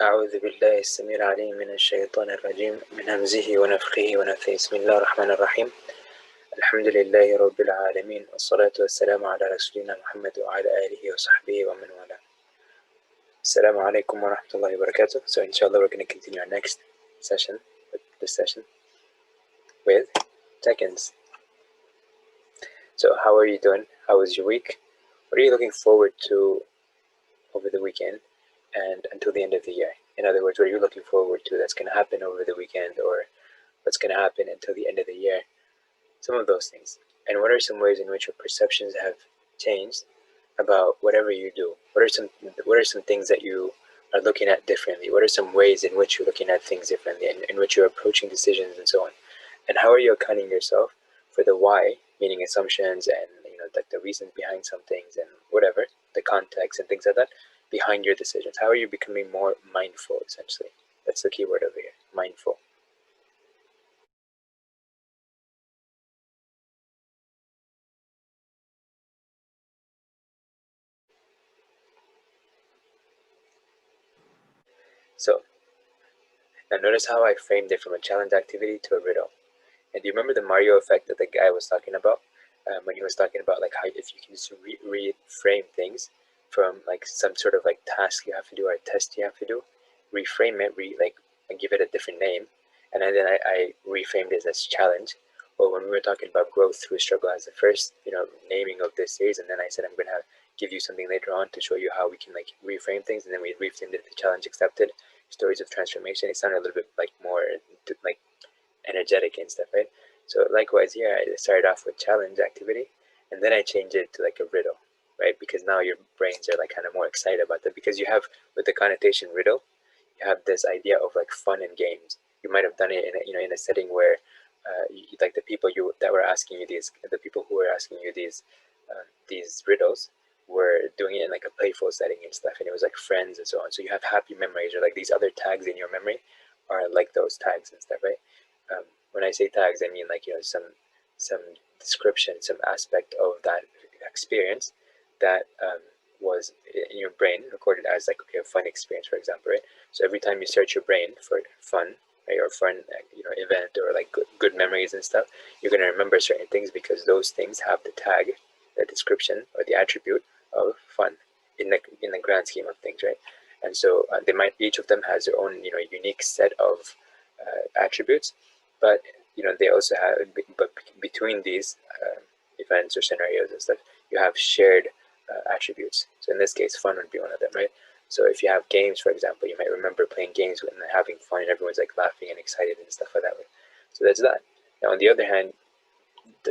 أعوذ بالله السميع العليم من الشيطان الرجيم من همزه ونفخه ونفثه بسم الله الرحمن الرحيم الحمد لله رب العالمين والصلاة والسلام على رسولنا محمد وعلى آله وصحبه ومن والاه. Assalamu alaikum wa rahmatullahi wa barakatuh. So inshallah we're going to continue our next session with this session with check-ins. So how are you doing? How was your week? What are you looking forward to over the weekend and until the end of the year? In other words, what are you looking forward to that's going to happen over the weekend, or what's going to happen until the end of the year? Some of those things. And what are some ways in which your perceptions have changed about whatever you do? What are some things that you are looking at differently? What are some ways in which you're looking at things differently, and in which you're approaching decisions and so on? And how are you accounting yourself for the why, meaning assumptions and like the reasons behind some things and whatever, the context and things like that behind your decisions? How are you becoming more mindful, essentially? That's the key word over here, mindful. So now notice how I framed it from a challenge activity to a riddle. And do you remember the Mario effect that the guy was talking about when he was talking about like how if you can just reframe things from like some sort of like task you have to do or a test you have to do, reframe it, and give it a different name, and then I reframed it as challenge. Or when we were talking about growth through struggle as the first naming of this series, and then I said I'm gonna give you something later on to show you how we can like reframe things, and then we reframed it the challenge accepted, stories of transformation. It sounded a little bit like more like energetic and stuff, right? So likewise here, I started off with challenge activity, and then I changed it to like a riddle, right? Because now your brains are like kind of more excited about that, because you have, with the connotation riddle, you have this idea of like fun and games. You might have done it in in a setting where like the people that were asking you the people who were asking you these riddles were doing it in like a playful setting and stuff, and it was like friends and so on. So you have happy memories, or like these other tags in your memory are like those tags and stuff, right? When I say tags, I mean like some description, some aspect of that experience that was in your brain recorded as like, okay, a fun experience, for example, right? So every time you search your brain for fun, right, or fun event, or like good memories and stuff, you're going to remember certain things because those things have the tag, the description, or the attribute of fun in the grand scheme of things, right? And so they might, each of them has their own unique set of attributes, but they also have, but between these events or scenarios and stuff, you have shared attributes. So in this case, fun would be one of them, right? So if you have games, for example, you might remember playing games and having fun, and everyone's like laughing and excited and stuff like that. So that's that. Now, on the other hand,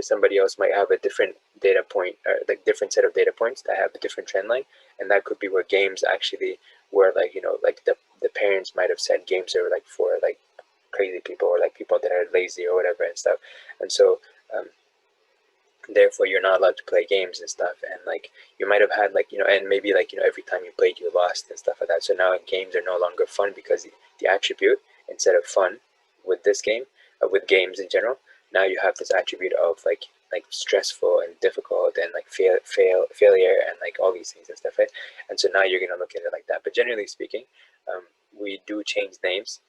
somebody else might have a different data point, or like different set of data points that have a different trend line, and that could be where games actually were like like the parents might have said games are like for like crazy people, or like people that are lazy or whatever and stuff. And so um, therefore you're not allowed to play games and stuff, and like you might have had like and maybe like every time you played you lost and stuff like that. So now games are no longer fun because the attribute, instead of fun with this game, with games in general, now you have this attribute of like stressful and difficult and like failure and like all these things and stuff, right? And so now you're gonna look at it like that. But generally speaking, we do change names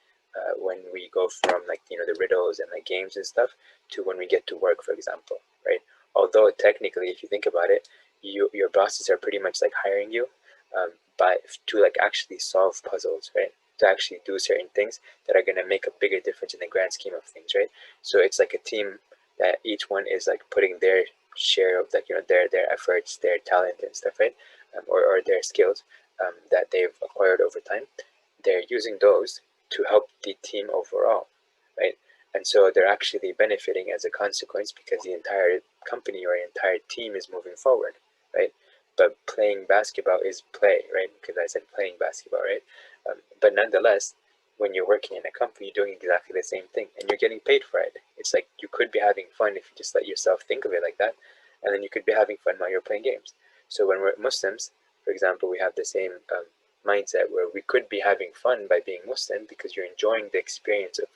when we go from like the riddles and like games and stuff to when we get to work, for example, right? Although technically, if you think about it, your bosses are pretty much like hiring you, but to like actually solve puzzles, right? To actually do certain things that are going to make a bigger difference in the grand scheme of things, right? So it's like a team that each one is like putting their share of like their efforts, their talent and stuff, right? Or their skills that they've acquired over time. They're using those to help the team overall, right? And so they're actually benefiting as a consequence because the entire company or entire team is moving forward, right? But playing basketball is play, right? Because I said playing basketball, right? But nonetheless, when you're working in a company, you're doing exactly the same thing, and you're getting paid for it. It's like you could be having fun if you just let yourself think of it like that, and then you could be having fun while you're playing games. So when we're Muslims, for example, we have the same mindset where we could be having fun by being Muslim because you're enjoying the experience of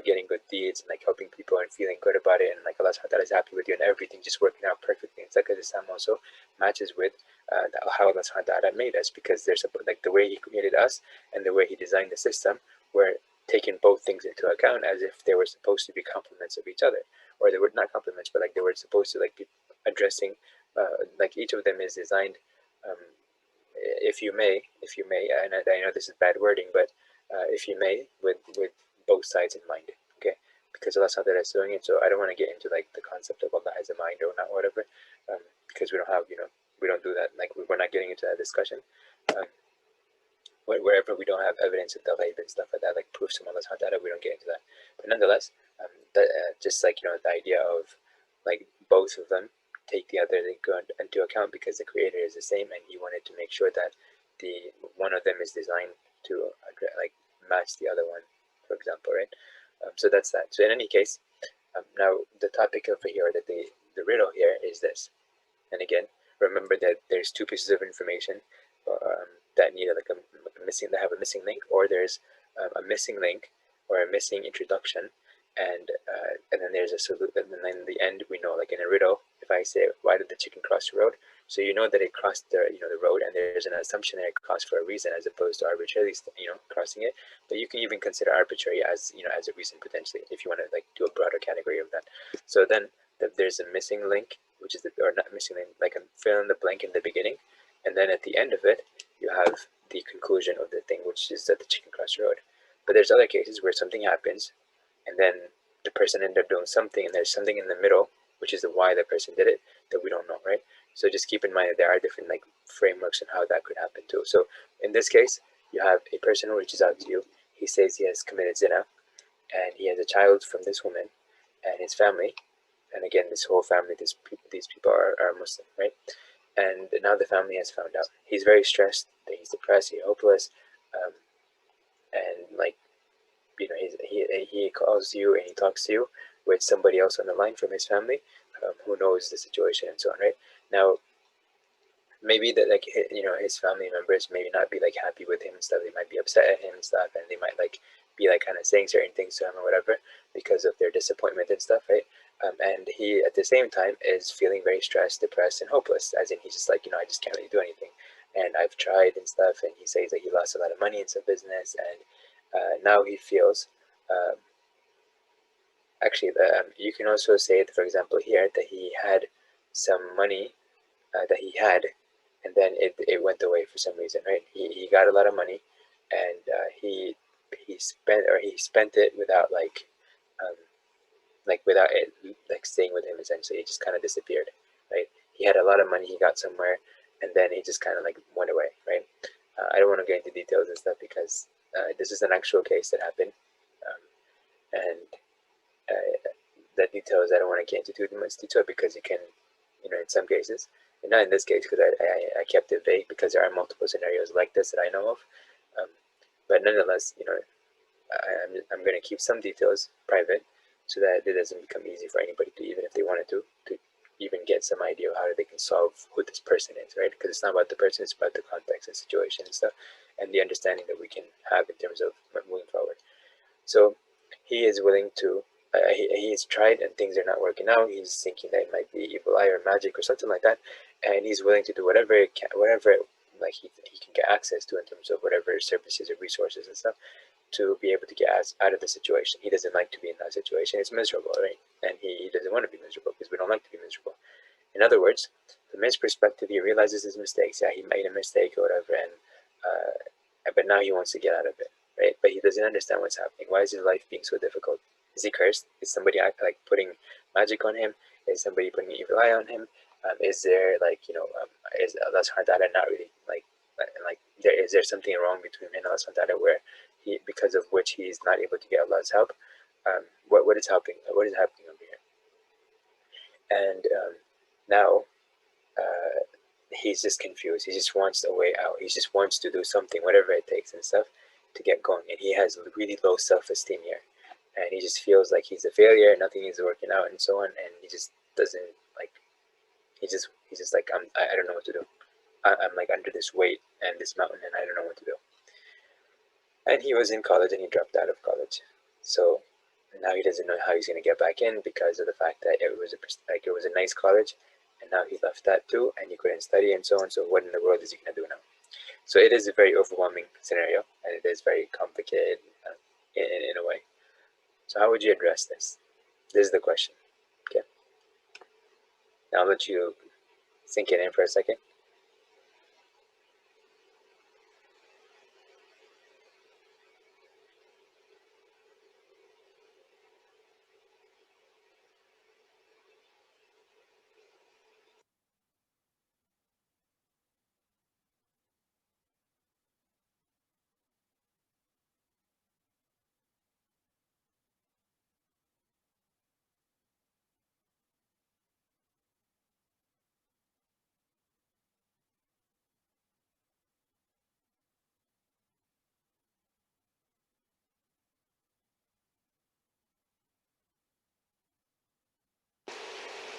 getting good deeds and like helping people and feeling good about it, and like Allah subhanahu wa ta'ala is happy with you and everything just working out perfectly. It's like Islam also matches with how Allah subhanahu wa ta'ala made us, because there's like the way He created us and the way He designed the system, where taking both things into account as if they were supposed to be complements of each other, or they were not complements, but like they were supposed to like be addressing, like each of them is designed, um, if you may, and I know this is bad wording, but if you may, with both sides in mind, okay? Because Allah Subhanahu wa ta'ala is doing it, so I don't want to get into like the concept of Allah has a mind or not, whatever, because we don't have, we don't do that. Like we're not getting into that discussion. Um, wherever we don't have evidence of the ghaib and stuff like that, like proofs from Allah Subhanahu wa ta'ala, we don't get into that. But nonetheless, just like the idea of like both of them take the other into account, because the creator is the same and He wanted to make sure that the one of them is designed to like match the other one, for example, right? So that's that. So in any case, now the topic over here, that the riddle here is this. And again, remember that there's two pieces of information that need like a missing, that have a missing link, or there's a missing link or a missing introduction, and then there's a solution. And then in the end, we know, like in a riddle, if I say, why did the chicken cross the road? So you know that it crossed the road, and there's an assumption that it crossed for a reason, as opposed to arbitrarily crossing it. But you can even consider arbitrary as as a reason, potentially, if you want to like do a broader category of that. So then there's a missing link, which is or not missing link, like a fill in the blank in the beginning, and then at the end of it you have the conclusion of the thing, which is that the chicken crossed the road. But there's other cases where something happens, and then the person ended up doing something, and there's something in the middle, which is the why the person did it, that we don't know, right? So just keep in mind that there are different like frameworks on how that could happen too. So in this case, you have a person who reaches out to you. He says he has committed zina, and he has a child from this woman and his family. And again, this whole family, these people are Muslim, right? And now the family has found out. He's very stressed, he's depressed, he's hopeless, and like he calls you and he talks to you with somebody else on the line from his family, who knows the situation and so on, right? Now, maybe that like his family members maybe not be like happy with him and stuff. They might be upset at him and stuff, and they might like be like kind of saying certain things to him or whatever because of their disappointment and stuff, right? And he at the same time is feeling very stressed, depressed, and hopeless, as in he's just like, I just can't really do anything, and I've tried and stuff. And he says that he lost a lot of money in some business, and now he feels actually you can also say that, for example, here, that he had some money that he had, and then it went away for some reason, right? He got a lot of money, and he spent it without without it like staying with him. Essentially, it just kind of disappeared, right? He had a lot of money, he got somewhere, and then it just kind of like went away, right? I don't want to get into details and stuff, because this is an actual case that happened, and the details I don't want to get into too much detail, because it can, in some cases, and not in this case, because I kept it vague, because there are multiple scenarios like this that I know of. But nonetheless, I'm going to keep some details private, so that it doesn't become easy for anybody to, even if they wanted to even get some idea of how they can solve who this person is, right? Because it's not about the person, it's about the context and situation and stuff, and the understanding that we can have in terms of moving forward. So he is willing to, he's tried and things are not working out. He's thinking that it might be evil eye or magic or something like that, and he's willing to do whatever it can, whatever like he can get access to in terms of whatever services or resources and stuff, to be able to get out of the situation. He doesn't like to be in that situation. It's miserable, right? And he doesn't want to be miserable, because we don't like to be miserable. In other words, from his perspective, he realizes his mistakes. Yeah, he made a mistake or whatever, and but now he wants to get out of it, right? But he doesn't understand what's happening. Why is his life being so difficult? Is he cursed? Is somebody like putting magic on him? Is somebody putting an evil eye on him? Is there is Allah subhanahu wa ta'ala not really is there something wrong between him and Allah subhanahu wa ta'ala, where because of which he is not able to get Allah's help? What is happening? What is happening over here? And now he's just confused. He just wants a way out. He just wants to do something, whatever it takes and stuff, to get going. And he has really low self-esteem here, and he just feels like he's a failure. Nothing is working out and so on. And he just doesn't like. He's just like, I don't know what to do. I'm like under this weight and this mountain, and I don't know what to do. And he was in college, and he dropped out of college. So Now he doesn't know how he's going to get back in because of the fact that it was a nice college, and now he left that too, and he couldn't study and so on. So what in the world is he going to do now? So it is a very overwhelming scenario, and it is very complicated in a way. So how would you address this? This is the question. Okay. Now I'll let you sink it in for a second.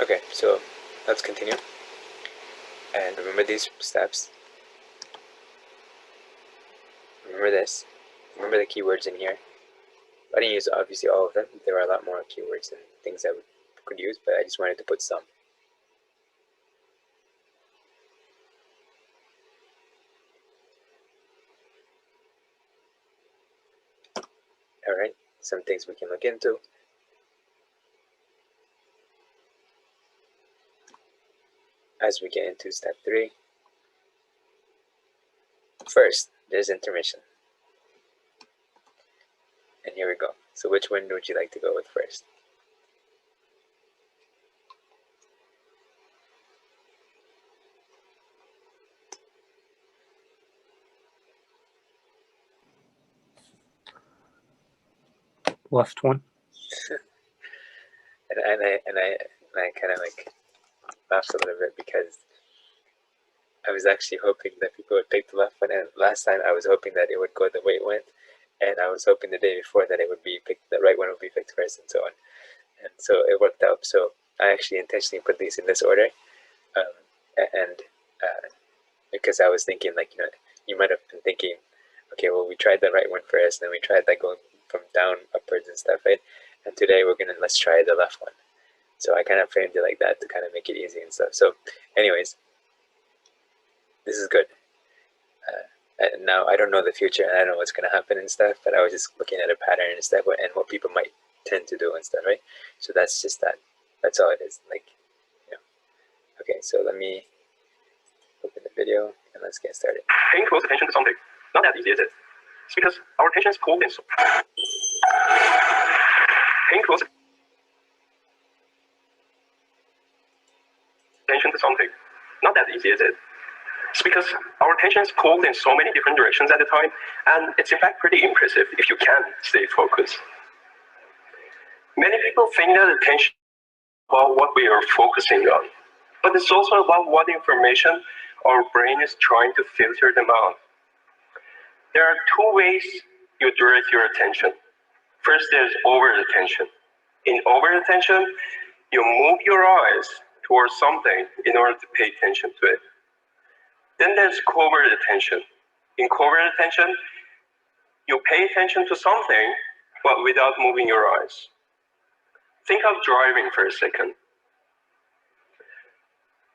Okay, so let's continue. And remember these steps. Remember this. Remember the keywords in here. I didn't use obviously all of them. There are a lot more keywords and things I could use, but I just wanted to put some. All right, some things we can look into. As we get into step 3. First, there's intermission. And here we go. So which one would you like to go with first? Left one. and I kind of like laughed a little bit because I was actually hoping that people would pick the left one, and last time I was hoping that it would go the way it went, and I was hoping the day before that it would be picked, the right one would be picked first, and so on. And so it worked out. So I actually intentionally put these in this order, and because I was thinking, like, you might have been thinking, okay, well, we tried the right one first, and then we tried like going from down upwards and stuff, right? And today let's try the left one. So I kind of framed it like that to kind of make it easy and stuff. So anyways, this is good. And now I don't know the future, and I don't know what's going to happen and stuff, but I was just looking at a pattern and stuff, and what people might tend to do and stuff, right? So that's just that. That's all it is. Like, okay, so let me open the video and let's get started. Paying close attention to something, not that easy, is it? It's because our attention is pulled in. Paying close attention to something, not that easy, is it? It's because our attention is pulled in so many different directions at a time, and it's in fact pretty impressive if you can stay focused. Many people think that attention is about what we are focusing on, but it's also about what information our brain is trying to filter them out. There are two ways you direct your attention. First, there's over-attention. In over-attention, you move your eyes towards something in order to pay attention to it. Then there's covert attention. In covert attention, you pay attention to something, but without moving your eyes. Think of driving for a second.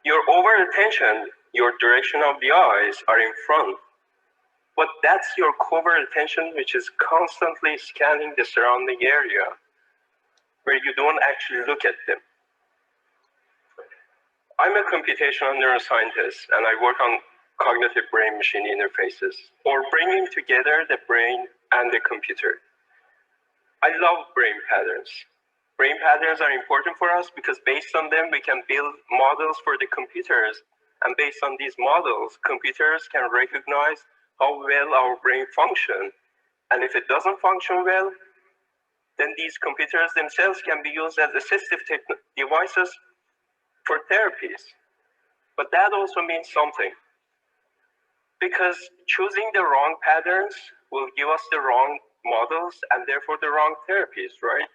Your over-attention, your direction of the eyes are in front, but that's your covert attention, which is constantly scanning the surrounding area where you don't actually look at them. I'm a computational neuroscientist, and I work on cognitive brain-machine interfaces, or bringing together the brain and the computer. I love brain patterns. Brain patterns are important for us because based on them, we can build models for the computers, and based on these models, computers can recognize how well our brain functions, and if it doesn't function well, then these computers themselves can be used as assistive devices for therapies. But that also means something, because choosing the wrong patterns will give us the wrong models and therefore the wrong therapies, right?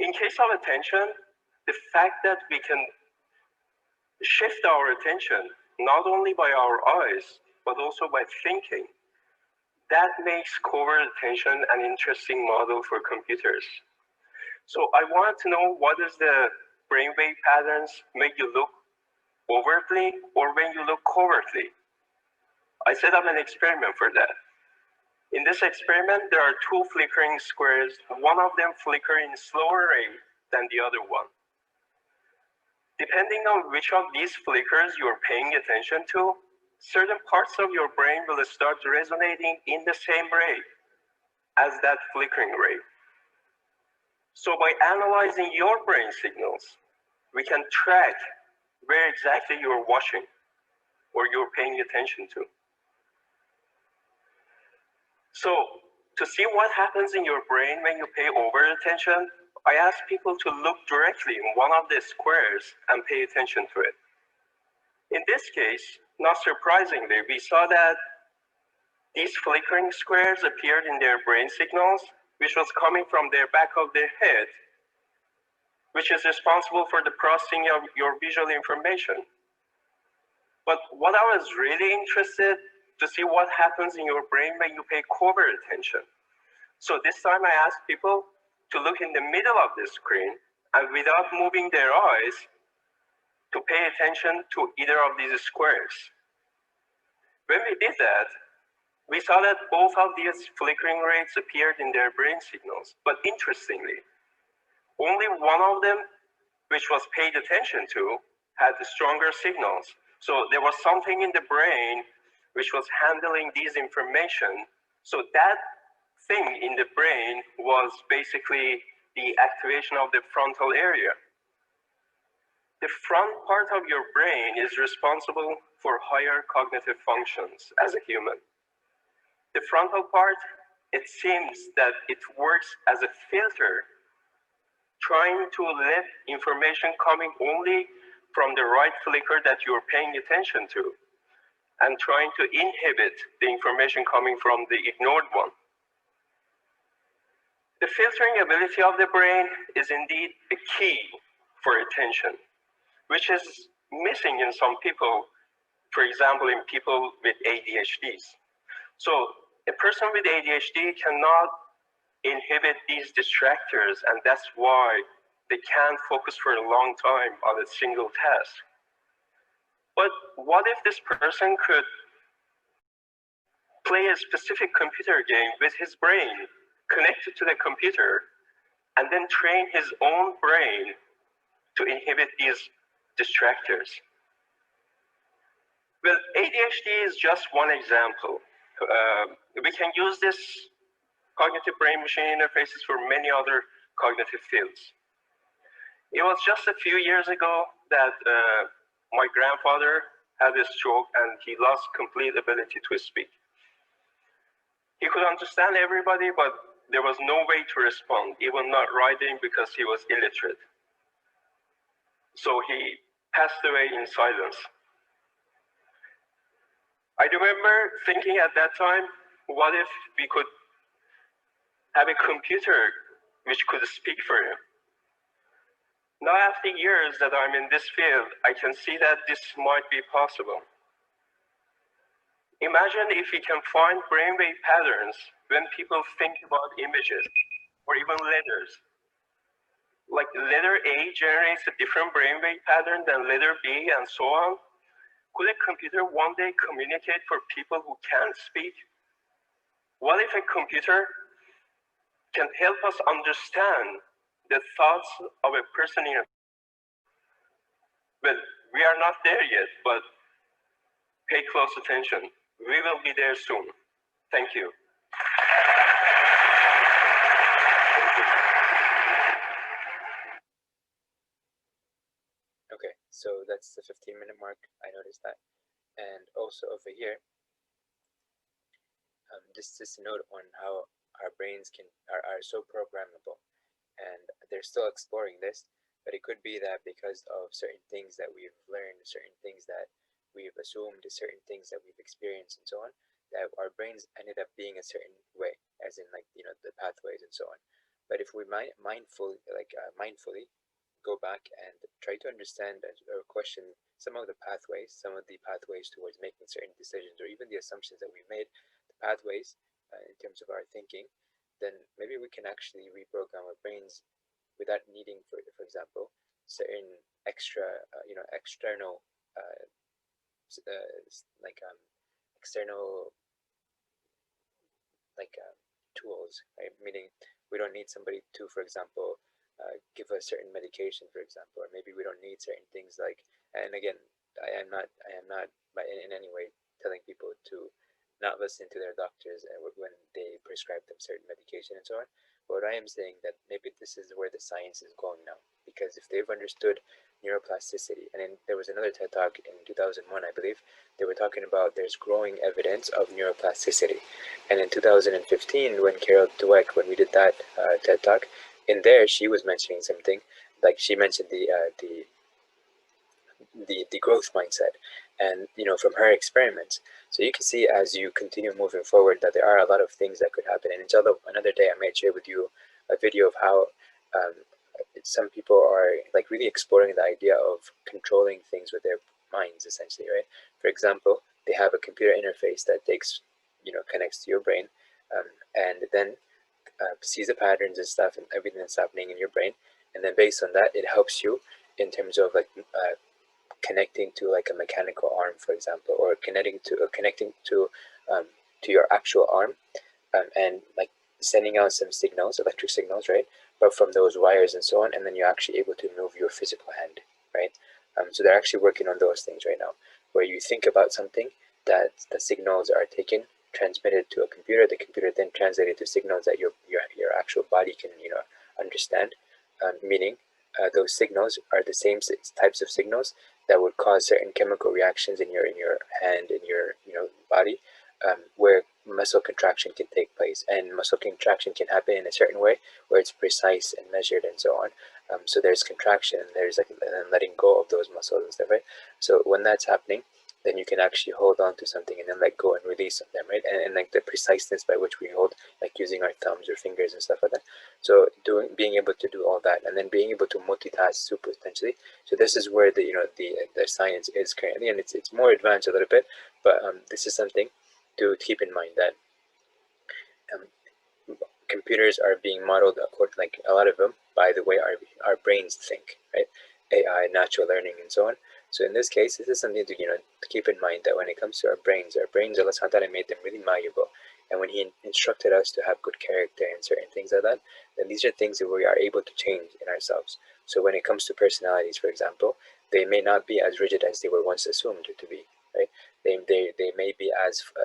In case of attention, the fact that we can shift our attention not only by our eyes, but also by thinking, That makes covert attention an interesting model for computers. So I wanted to know, what is the brainwave patterns make you look overtly or when you look covertly? I set up an experiment for that. In this experiment, there are two flickering squares, one of them flickering slower rate than the other one. Depending on which of these flickers you're paying attention to, certain parts of your brain will start resonating in the same rate as that flickering rate. So by analyzing your brain signals, we can track where exactly you're watching or you're paying attention to. So to see what happens in your brain when you pay overt attention, I asked people to look directly in one of the squares and pay attention to it. In this case, not surprisingly, we saw that these flickering squares appeared in their brain signals, which was coming from their back of their head, which is responsible for the processing of your visual information. But what I was really interested to see what happens in your brain when you pay covert attention. So this time I asked people to look in the middle of the screen and without moving their eyes, to pay attention to either of these squares. When we did that, we saw that both of these flickering rates appeared in their brain signals. But interestingly, only one of them, which was paid attention to, had the stronger signals. So there was something in the brain which was handling these information. So that thing in the brain was basically the activation of the frontal area. The front part of your brain is responsible for higher cognitive functions as a human. The frontal part, it seems that it works as a filter, trying to let information coming only from the right flicker that you're paying attention to, and trying to inhibit the information coming from the ignored one. The filtering ability of the brain is indeed a key for attention, which is missing in some people, for example, in people with ADHDs. So a person with ADHD cannot inhibit these distractors, and that's why they can't focus for a long time on a single task. But what if this person could play a specific computer game with his brain connected to the computer and then train his own brain to inhibit these distractors? Well, ADHD is just one example. We can use this cognitive brain-machine interfaces for many other cognitive fields. It was just a few years ago that my grandfather had a stroke and he lost complete ability to speak. He could understand everybody, but there was no way to respond, even not writing, because he was illiterate. So he passed away in silence. I remember thinking at that time, what if we could have a computer which could speak for him? Now, after years that I'm in this field, I can see that this might be possible. Imagine if we can find brainwave patterns when people think about images or even letters. Like letter A generates a different brainwave pattern than letter B and so on. Could a computer one day communicate for people who can't speak? What if a computer can help us understand the thoughts of a person in a... Well, we are not there yet, but pay close attention. We will be there soon. Thank you. Okay, so that's the 15-minute mark. I noticed that. And also over here, just a note on how our brains are so programmable, and they're still exploring this, but it could be that because of certain things that we've learned, certain things that we've assumed, certain things that we've experienced and so on, that our brains ended up being a certain way, as in like, you know, the pathways and so on. But if we mindfully go back and try to understand or question some of the pathways towards making certain decisions, or even the assumptions that we made, the pathways in terms of our thinking, then maybe we can actually reprogram our brains without needing, for example, certain extra, external, like external, like tools, right? Meaning we don't need somebody to, for example, give us certain medication, for example, or maybe we don't need certain things like. And again, I am not in any way telling people to not listen to their doctors when they prescribe them certain medication and so on. But I am saying that maybe this is where the science is going now, because if they've understood neuroplasticity, and there was another TED Talk in 2001, I believe, they were talking about there's growing evidence of neuroplasticity. And in 2015, when Carol Dweck, when we did that TED Talk, in there she was mentioning something, like she mentioned the growth mindset, and from her experiments. So you can see as you continue moving forward that there are a lot of things that could happen. And another day I might share with you a video of how some people are like really exploring the idea of controlling things with their minds, essentially, right? For example, they have a computer interface that connects to your brain, and then sees the patterns and stuff and everything that's happening in your brain, and then based on that, it helps you in terms of like connecting to like a mechanical arm, for example, or connecting to your actual arm, and like sending out some signals, electric signals, right? But from those wires and so on, and then you're actually able to move your physical hand, right? So they're actually working on those things right now, where you think about something, that the signals are taken, transmitted to a computer. The computer then translated to signals that your actual body can understand. Meaning, those signals are the same types of signals that would cause certain chemical reactions in your hand, in your body, where muscle contraction can take place, and muscle contraction can happen in a certain way where it's precise and measured and so on. So there's contraction, and there's like letting go of those muscles and stuff, right? So when that's happening, then you can actually hold on to something and then let go and release of them, right? And like the preciseness by which we hold, like using our thumbs or fingers and stuff like that. So being able to do all that, and then being able to multitask super potentially. So this is where the science is currently, and it's more advanced a little bit, but this is something to keep in mind, that computers are being modeled according, like a lot of them, by the way our brains think, right? AI, natural learning, and so on. So in this case, this is something to to keep in mind, that when it comes to our brains, Allah subhanahu wa ta'ala made them really malleable. And when He instructed us to have good character and certain things like that, then these are things that we are able to change in ourselves. So when it comes to personalities, for example, they may not be as rigid as they were once assumed to be, right? They may be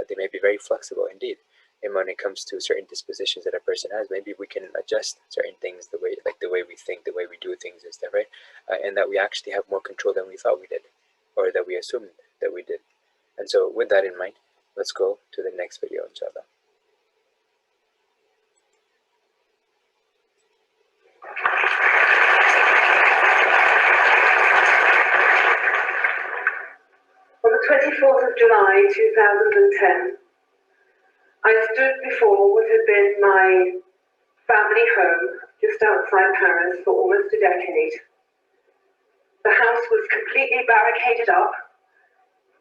they may be very flexible indeed. And when it comes to certain dispositions that a person has, maybe we can adjust certain things, the way we think, the way we do things and stuff, right? And that we actually have more control than we thought we did, or that we assumed that we did. And so with that in mind, let's go to the next video, inshallah. On the 24th of July 2010, I stood before what had been my family home just outside Paris for almost a decade. The house was completely barricaded up.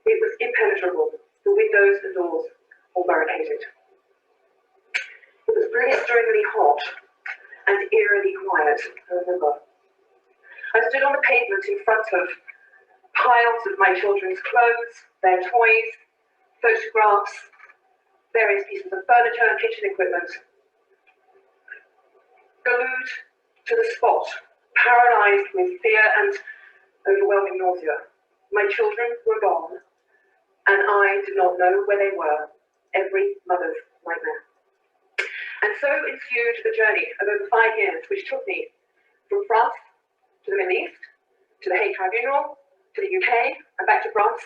It was impenetrable. The windows and doors all barricaded. It was blisteringly hot and eerily quiet, I remember. I stood on the pavement in front of piles of my children's clothes, their toys, photographs, various pieces of furniture and kitchen equipment. Glued to the spot, paralyzed with fear and overwhelming nausea. My children were gone, and I did not know where they were. Every mother's nightmare. And so ensued a journey of over 5 years, which took me from France to the Middle East, to the Hague Tribunal, to the UK, and back to France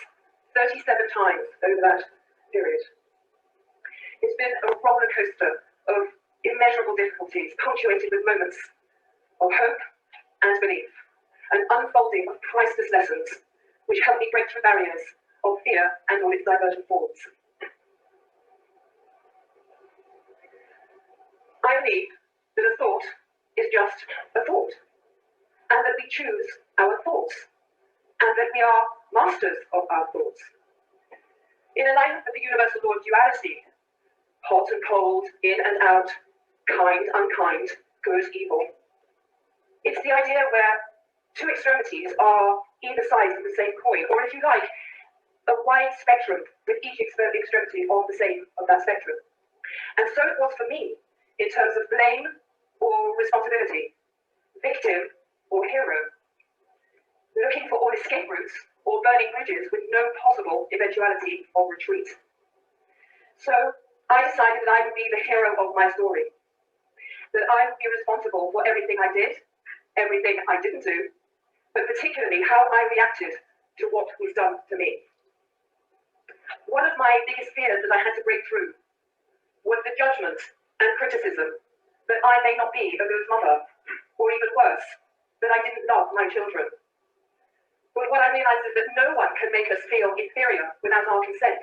37 times over that period. It's been a roller coaster of immeasurable difficulties, punctuated with moments of hope and belief, an unfolding of priceless lessons, which helped me break through barriers of fear and all its divergent forms. I believe that a thought is just a thought, and that we choose our thoughts, and that we are masters of our thoughts. In the light of the universal law of duality, hot and cold, in and out, kind, unkind, good, evil. It's the idea where two extremities are either side of the same coin, or if you like, a wide spectrum with each extremity of that spectrum. And so it was for me in terms of blame or responsibility, victim or hero, looking for all escape routes or burning bridges with no possible eventuality of retreat. So I decided that I would be the hero of my story, that I would be responsible for everything I did, everything I didn't do, but particularly how I reacted to what was done to me. One of my biggest fears that I had to break through was the judgment and criticism that I may not be a good mother, or even worse, that I didn't love my children. But what I realized is that no one can make us feel inferior without our consent.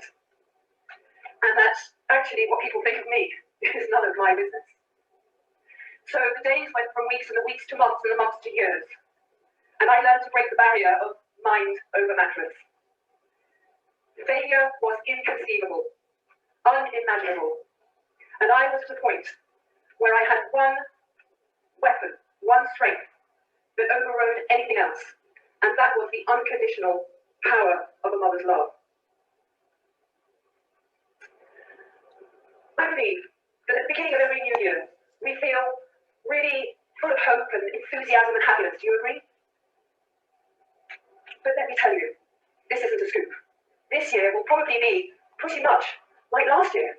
And that's actually what people think of me is none of my business. So the days went from weeks and the weeks to months and the months to years. And I learned to break the barrier of mind over mattress. Failure was inconceivable, unimaginable. And I was at a point where I had one weapon, one strength that overrode anything else. And that was the unconditional power of a mother's love. I believe that at the beginning of every new year, we feel really full of hope and enthusiasm and happiness. Do you agree? But let me tell you, this isn't a scoop. This year will probably be pretty much like last year,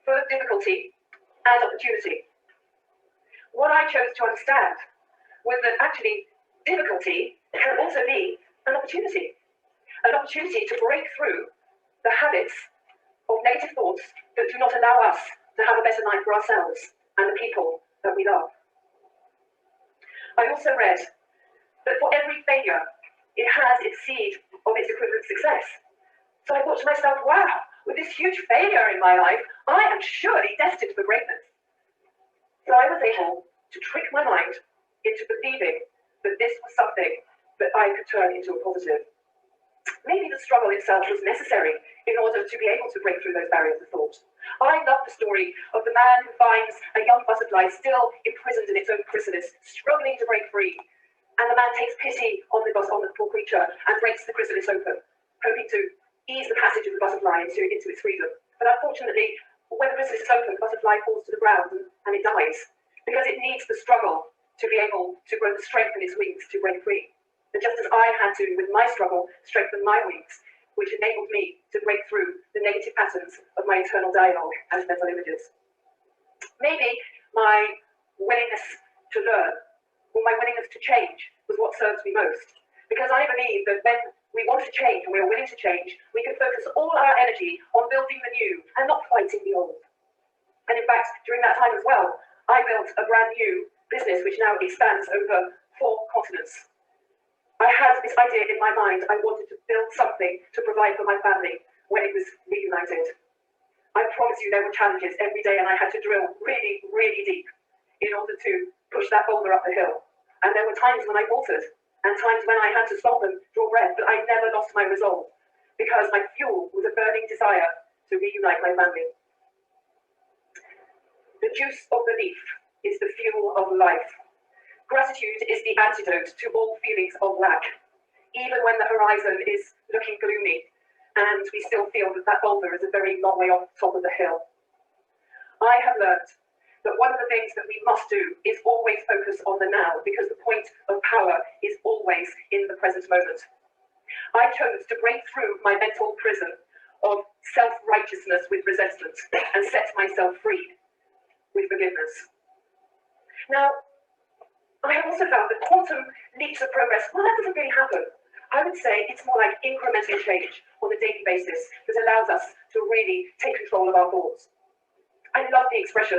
full of difficulty and opportunity. What I chose to understand was that actually difficulty can also be an opportunity to break through the habits of negative thoughts that do not allow us to have a better life for ourselves and the people that we love. I also read that for every failure, it has its seed of its equivalent success. So I thought to myself, wow, with this huge failure in my life, I am surely destined for greatness. So I was able to trick my mind into believing that this was something that I could turn into a positive. Maybe the struggle itself was necessary in order to be able to break through those barriers of thought. I love the story of the man who finds a young butterfly still imprisoned in its own chrysalis, struggling to break free. And the man takes pity on the poor creature and breaks the chrysalis open, hoping to ease the passage of the butterfly into its freedom. But unfortunately, when the chrysalis is open, the butterfly falls to the ground and it dies, because it needs the struggle to be able to grow the strength in its wings to break free. And just as I had to, with my struggle, strengthen my wings, which enabled me to break through the negative patterns of my internal dialogue and mental images. Maybe my willingness to learn, or my willingness to change, was what serves me most. Because I believe that when we want to change and we are willing to change, we can focus all our energy on building the new and not fighting the old. And in fact, during that time as well, I built a brand new business which now expands over 4 continents. I had this idea in my mind. I wanted to build something to provide for my family when it was reunited. I promise you there were challenges every day, and I had to drill really, really deep in order to push that boulder up the hill. And there were times when I faltered, and times when I had to stop and draw breath, but I never lost my resolve, because my fuel was a burning desire to reunite my family. The juice of belief is the fuel of life. Gratitude is the antidote to all feelings of lack, even when the horizon is looking gloomy and we still feel that that boulder is a very long way off the top of the hill. I have learned that one of the things that we must do is always focus on the now, because the point of power is always in the present moment. I chose to break through my mental prison of self-righteousness with resentment and set myself free with forgiveness. Now, I have also found that quantum leaps of progress, well, that doesn't really happen. I would say it's more like incremental change on a daily basis that allows us to really take control of our thoughts. I love the expression,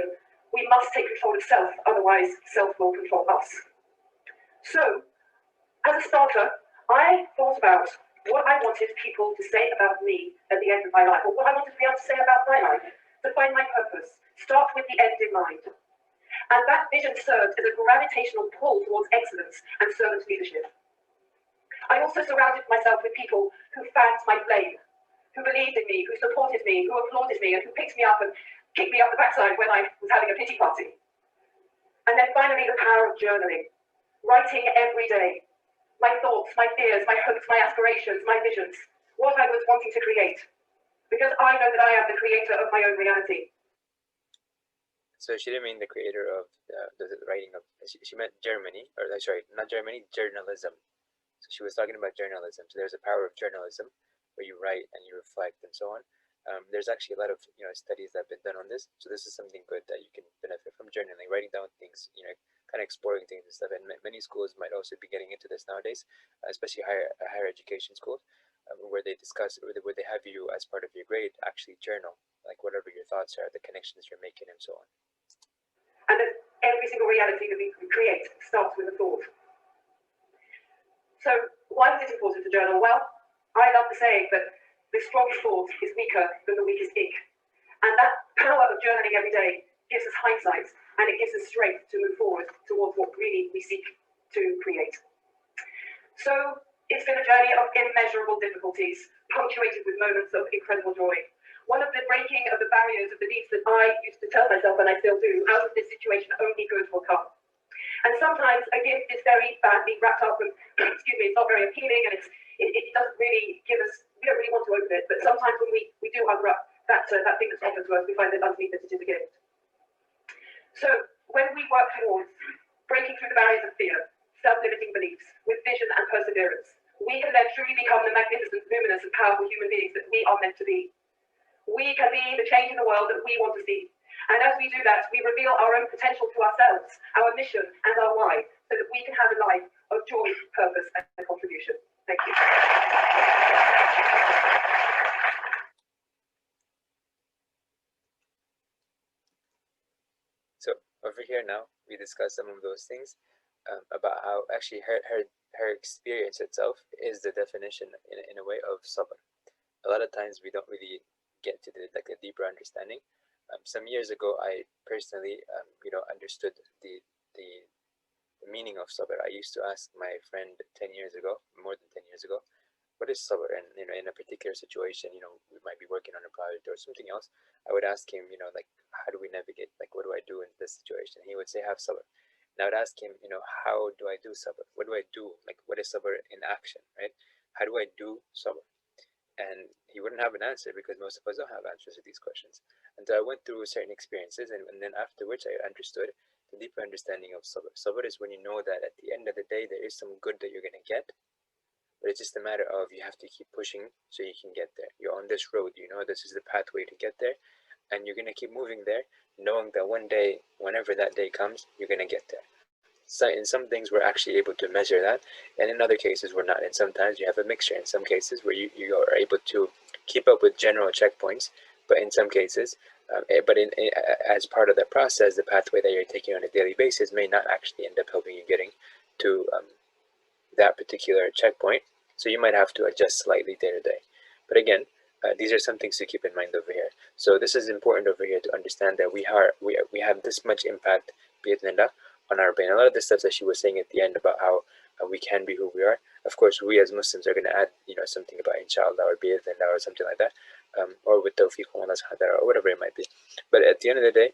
we must take control of self, otherwise self will control us. So, as a starter, I thought about what I wanted people to say about me at the end of my life, or what I wanted to be able to say about my life, to find my purpose. Start with the end in mind. And that vision served as a gravitational pull towards excellence and servant leadership. I also surrounded myself with people who fanned my flame, who believed in me, who supported me, who applauded me, and who picked me up and kicked me up the backside when I was having a pity party. And then finally, the power of journaling, writing every day, my thoughts, my fears, my hopes, my aspirations, my visions, what I was wanting to create, because I know that I am the creator of my own reality. So she didn't mean the creator of the writing of, she meant Germany, or sorry, not Germany, journalism. So she was talking about journalism. So there's a power of journalism where you write and you reflect and so on. There's actually a lot of studies that have been done on this. So this is something good that you can benefit from journaling, writing down things, kind of exploring things and stuff. And many schools might also be getting into this nowadays, especially higher education schools, where they discuss, where they have you as part of your grade actually journal, like whatever your thoughts are, the connections you're making, and so on. And that every single reality that we create starts with a thought. So why is it important to journal? Well, I love the saying that the strongest thought is weaker than the weakest ink. And that power of journaling every day gives us hindsight, and it gives us strength to move forward towards what really we seek to create. So it's been a journey of immeasurable difficulties, punctuated with moments of incredible joy. One of the breaking of the barriers of beliefs that I used to tell myself, and I still do, out of this situation only good will come. And sometimes a gift is very badly wrapped up and, excuse me, it's not very appealing, and it doesn't really give us, we don't really want to open it, but sometimes when we do unwrap that thing that's offered to us, we find that underneath it is a gift. So when we work towards breaking through the barriers of fear, self-limiting beliefs, with vision and perseverance, we can then truly become the magnificent, luminous and powerful human beings that we are meant to be. We can be the change in the world that we want to see. And as we do that, we reveal our own potential to ourselves, our mission and our why, so that we can have a life of joy, purpose and contribution. Thank you. So over here now, we discussed some of those things about how actually her experience itself is the definition in a way of sabr. A lot of times we don't really get to the deeper understanding. Some years ago, I personally, understood the meaning of sabr. I used to ask my friend 10 years ago, more than 10 years ago, what is sabr? And in a particular situation, we might be working on a project or something else. I would ask him, like, how do we navigate? Like, what do I do in this situation? He would say, have sabr. And I would ask him, how do I do sabr? What do I do? Like, what is sabr in action, right? How do I do sabr? And he wouldn't have an answer, because most of us don't have answers to these questions. And so I went through certain experiences, and then after which I understood the deeper understanding of sabr. Sabr is when you know that at the end of the day, there is some good that you're going to get, but it's just a matter of you have to keep pushing so you can get there. You're on this road, this is the pathway to get there, and you're going to keep moving there, knowing that one day, whenever that day comes, you're going to get there. So in some things we're actually able to measure that, and in other cases we're not. And sometimes you have a mixture. In some cases where you are able to keep up with general checkpoints, but in some cases, as part of the process, the pathway that you're taking on a daily basis may not actually end up helping you getting to that particular checkpoint. So you might have to adjust slightly day to day. But again, these are some things to keep in mind over here. So this is important over here to understand that we have this much impact, bi'idhnillah, on our brain. A lot of the stuff that she was saying at the end about how we can be who we are. Of course, we as Muslims are going to add, something about inshallah or bi'idhnillah or something like that, or with tawfiq from Allah subhanahu wa ta'ala, or whatever it might be. But at the end of the day,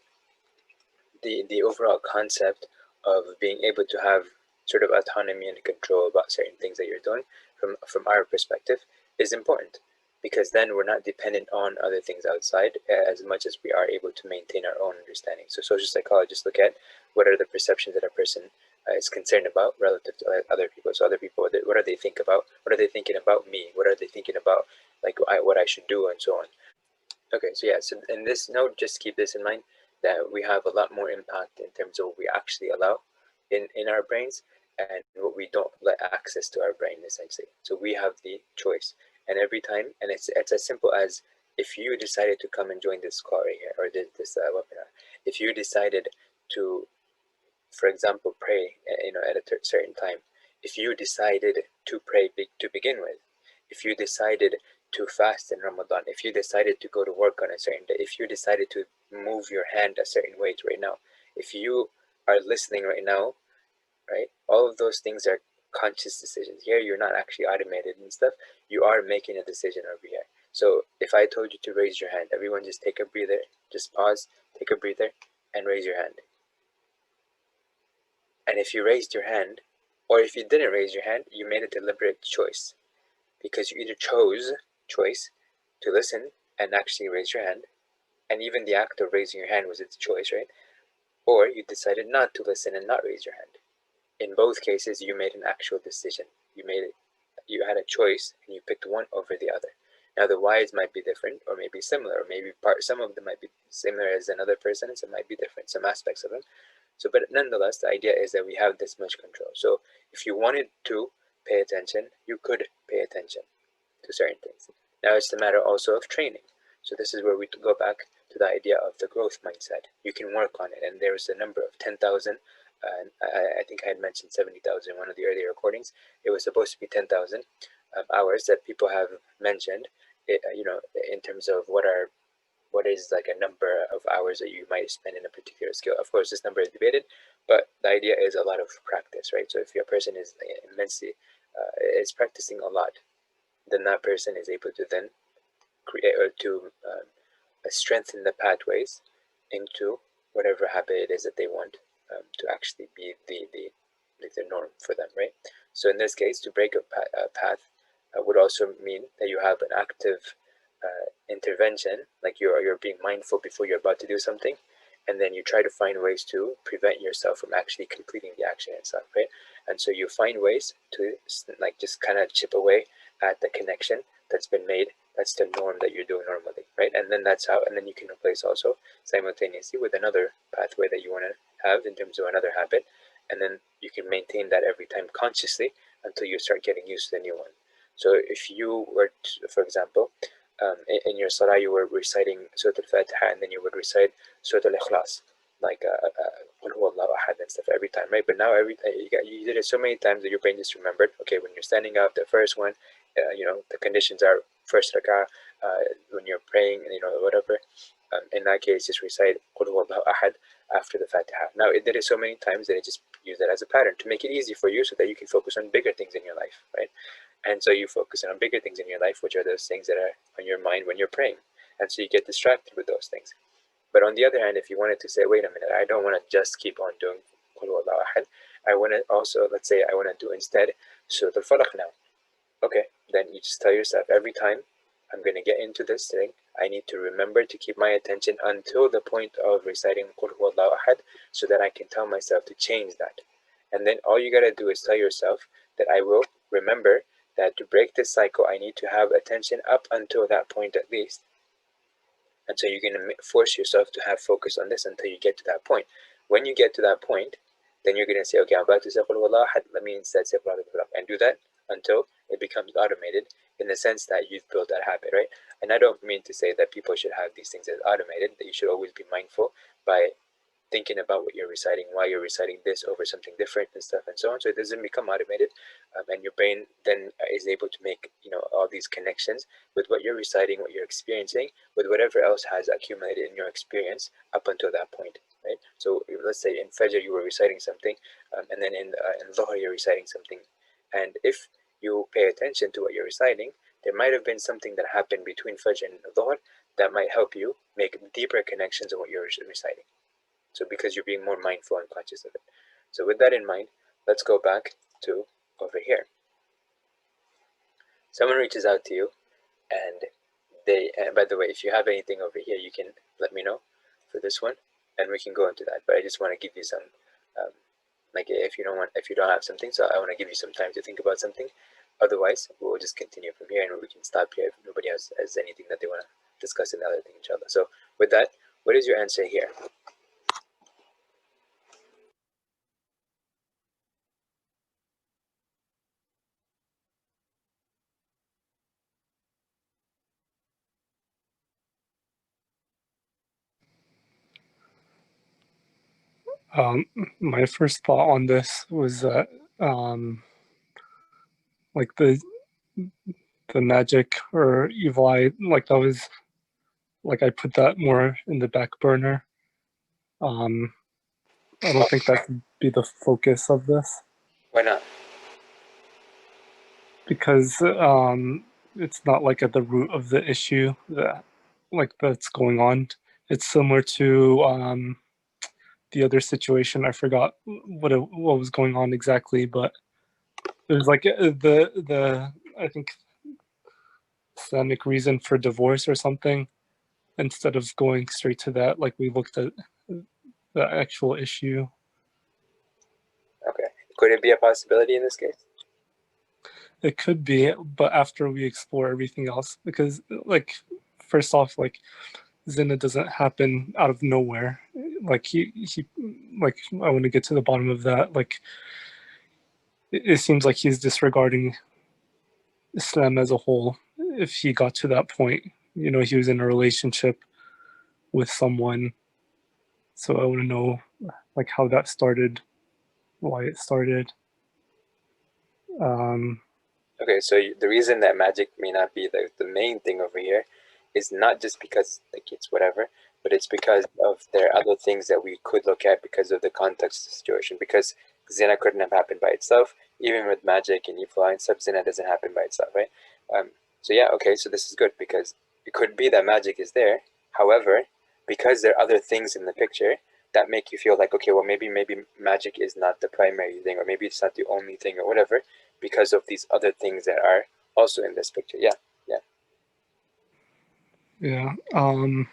the overall concept of being able to have sort of autonomy and control about certain things that you're doing from our perspective is important, because then we're not dependent on other things outside as much as we are able to maintain our own understanding. So social psychologists look at what are the perceptions that a person is concerned about relative to other people. So other people, what do they think about? What are they thinking about me? What are they thinking about, like, what I should do, and so on. Okay, so yeah, so in this note, just keep this in mind, that we have a lot more impact in terms of what we actually allow in our brains and what we don't let access to our brain, essentially. So we have the choice. And every time, and it's as simple as, if you decided to come and join this call right here, or this webinar, if you decided to, for example, pray, at a certain time, if you decided to pray to begin with, if you decided to fast in Ramadan, if you decided to go to work on a certain day, if you decided to move your hand a certain way right now, if you are listening right now, right, all of those things are conscious decisions. Here you're not actually automated and stuff, you are making a decision over here. So if I told you to raise your hand, everyone just take a breather, just pause, take a breather, and raise your hand. And if you raised your hand, or if you didn't raise your hand, you made a deliberate choice, because you either chose to listen and actually raise your hand, and even the act of raising your hand was its choice, right? Or you decided not to listen and not raise your hand. In both cases, you made an actual decision. You had a choice, and you picked one over the other. Now the whys might be different, or maybe similar, or maybe some of them might be similar as another person, and some might be different, some aspects of them. So, but nonetheless, the idea is that we have this much control. So if you wanted to pay attention, you could pay attention to certain things. Now it's a matter also of training. So this is where we go back to the idea of the growth mindset. You can work on it, and there's a number of 10,000. I think I had mentioned 70,000 in one of the earlier recordings. It was supposed to be 10,000 hours that people have mentioned. In terms of what is like a number of hours that you might spend in a particular skill. Of course, this number is debated, but the idea is a lot of practice, right? So if your person is immensely is practicing a lot, then that person is able to then create or to strengthen the pathways into whatever habit it is that they want to actually be the norm for them, right? So in this case, to break a path would also mean that you have an active intervention, like you're being mindful before you're about to do something, and then you try to find ways to prevent yourself from actually completing the action itself, right? And so you find ways to like just kind of chip away at the connection that's been made. That's the norm that you're doing normally, right? And then that's how, and then you can replace also simultaneously with another pathway that you want to have in terms of another habit, and then you can maintain that every time consciously until you start getting used to the new one. So if you were to, for example, in your salah you were reciting Surah Al-Fatiha, and then you would recite Surah Al-Ikhlas, like Qul Huwallahu Ahad and stuff every time, right? But now you did it so many times that your brain just remembered, okay, when you're standing up, the first one, the conditions are first rak'ah, when you're praying, whatever. In that case, just recite Qul Huwallahu Ahad after the Fatiha. Now it did it so many times that it just used that as a pattern to make it easy for you, so that you can focus on bigger things in your life, right? And so you focus on bigger things in your life, which are those things that are on your mind when you're praying. And so you get distracted with those things. But on the other hand, if you wanted to say, wait a minute, I don't want to just keep on doing Qul Huwallahu Ahad. I want to also, let's say I want to do instead Surah Al-Falaq now. Okay, then you just tell yourself, every time I'm going to get into this thing, I need to remember to keep my attention until the point of reciting Qul Huwallahu Ahad, so that I can tell myself to change that. And then all you got to do is tell yourself that I will remember that to break this cycle, I need to have attention up until that point at least. And so you're going to force yourself to have focus on this until you get to that point. When you get to that point, then you're going to say, okay, I'm about to say Qul Huwallahu Ahad, let me instead say Qul Huwallahu Ahad, and do that until it becomes automated, in the sense that you've built that habit, right? And I don't mean to say that people should have these things as automated, that you should always be mindful by thinking about what you're reciting, why you're reciting this over something different and stuff and so on, so it doesn't become automated, and your brain then is able to make all these connections with what you're reciting, what you're experiencing, with whatever else has accumulated in your experience up until that point, right? So let's say in Fajr you were reciting something, and then in Dhuhr you're reciting something, and if you pay attention to what you're reciting, there might have been something that happened between Fajr and Dhuhr that might help you make deeper connections on what you're reciting. So because you're being more mindful and conscious of it. So with that in mind, let's go back to over here. Someone reaches out to you, and by the way, if you have anything over here, you can let me know for this one, and we can go into that. But I just want to give you some, like if you don't have something, so I want to give you some time to think about something. Otherwise, we'll just continue from here, and we can stop here if nobody has anything that they want to discuss in the other thing, inshallah. So with that, what is your answer here? My first thought on this was that like the magic or evil eye, like that was like I put that more in the back burner. I don't think that could be the focus of this. Why not? Because it's not like at the root of the issue that like that's going on. It's similar to the other situation. I forgot what was going on exactly, but it was like the I think Islamic reason for divorce or something. Instead of going straight to that, like we looked at the actual issue. Okay. Could it be a possibility in this case? It could be, but after we explore everything else, because like first off, like zina doesn't happen out of nowhere. Like he like I want to get to the bottom of that. Like it seems like he's disregarding Islam as a whole. If he got to that point, you know, he was in a relationship with someone. So I want to know like how that started, why it started. Um, Okay, so the reason that magic may not be the main thing over here is not just because like it's whatever, but it's because of there are other things that we could look at because of the context of the situation. Because zina couldn't have happened by itself, even with magic and evil and stuff. Zina doesn't happen by itself, right? So yeah, okay, so this is good because it could be that magic is there. However, because there are other things in the picture that make you feel like, okay, well maybe magic is not the primary thing, or maybe it's not the only thing, or whatever, because of these other things that are also in this picture. Yeah, yeah. yeah.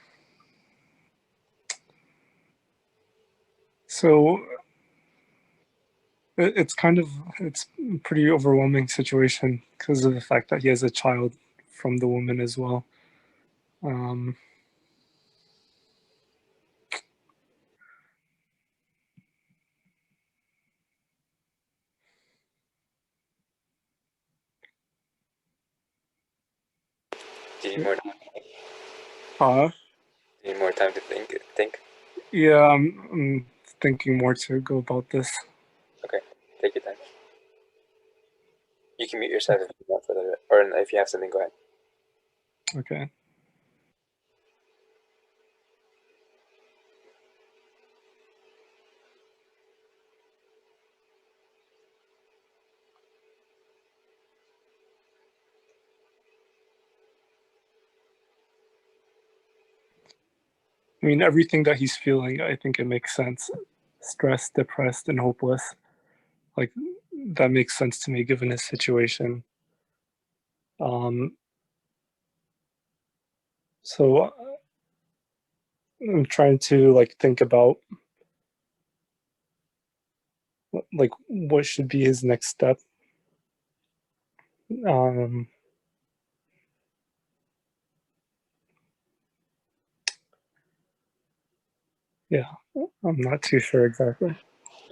So it's a pretty overwhelming situation because of the fact that he has a child from the woman as well. Um, Do you need more? Do uh, you need more time to think? Think. yeah, I'm thinking more to go about this. Okay, take your time. You can mute yourself if you want for a little bit, or if you have something, go ahead. Okay. I mean, everything that he's feeling, I think it makes sense. Stressed, depressed, and hopeless. Like, that makes sense to me given his situation. Um, so I'm trying to like think about like what should be his next step. Um, yeah, I'm not too sure exactly.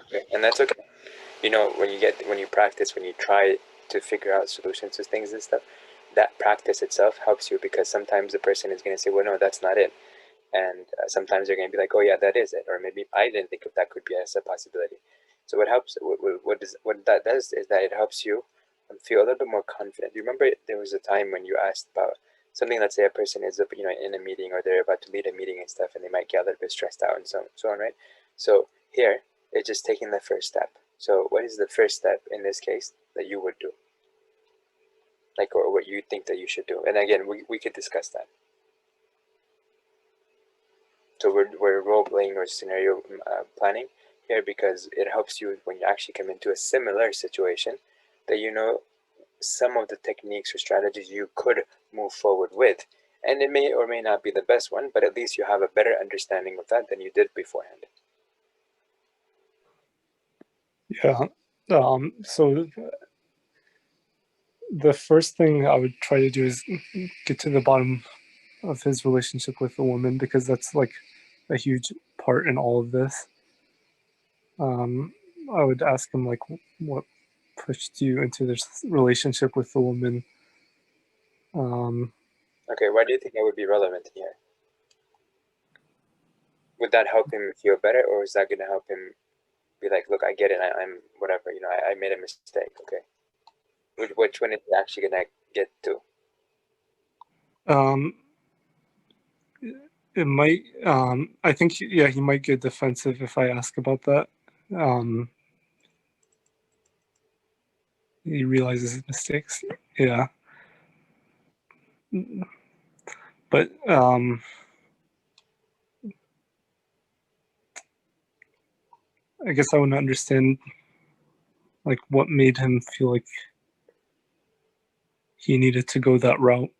Okay, and that's okay. You know, when you practice, when you try to figure out solutions to things and stuff, that practice itself helps you because sometimes the person is going to say, well, no, that's not it. And sometimes they're going to be like, oh yeah, that is it. Or maybe I didn't think of that could be as a possibility. So what helps, what that does is that it helps you feel a little bit more confident. You remember there was a time when you asked about something, let's say a person is, you know, in a meeting or they're about to lead a meeting and stuff, and they might get a little bit stressed out and so on, right? So here, it's just taking the first step. So what is the first step in this case that you would do? Like, or what you think that you should do? And again, we could discuss that. So we're role playing or scenario planning here because it helps you when you actually come into a similar situation that you know some of the techniques or strategies you could move forward with. And it may or may not be the best one, but at least you have a better understanding of that than you did beforehand. Yeah. So the first thing I would try to do is get to the bottom of his relationship with the woman because that's like a huge part in all of this. I would ask him like what pushed you into this relationship with the woman. Okay, why do you think that would be relevant here? Would that help him feel better, or is that going to help him be like, look, I get it, I'm whatever, you know, I made a mistake, okay? Which one is he actually going to get to? um, it might. I think yeah, he might get defensive if I ask about that. He realizes his mistakes. Yeah. but I guess I want to understand like what made him feel like he needed to go that route.